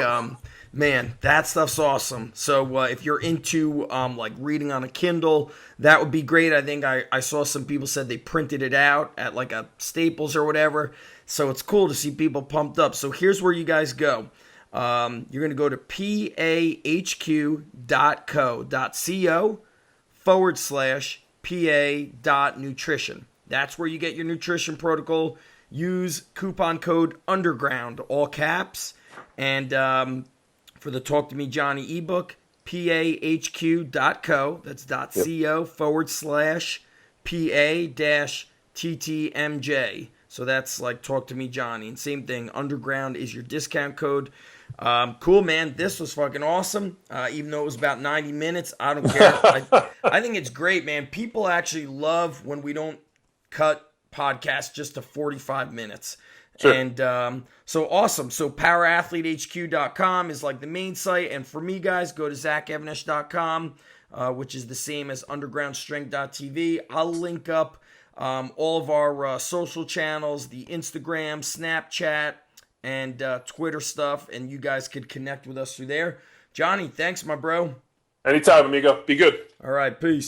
man, that stuff's awesome. So if you're into like reading on a Kindle, that would be great. I think I saw some people said they printed it out at like a Staples or whatever. So it's cool to see people pumped up. So here's where you guys go. You're going to go to pahq.co.co/pa.nutrition. That's where you get your nutrition protocol. Use coupon code UNDERGROUND, all caps. And for the Talk to Me Johnny ebook, pahq.co, that's .co/pa-ttmj. So that's like Talk to Me Johnny. And same thing, Underground is your discount code. Cool, man. This was fucking awesome. Even though it was about 90 minutes, I don't care. I think it's great, man. People actually love when we don't cut podcasts just to 45 minutes. Sure. And so awesome. So powerathletehq.com is like the main site. And for me, guys, go to zachevanesh.com, which is the same as undergroundstrength.tv. I'll link up all of our social channels, the Instagram, Snapchat, and Twitter stuff, and you guys could connect with us through there. Johnny, thanks, my bro. Anytime, amigo. Be good. All right, peace.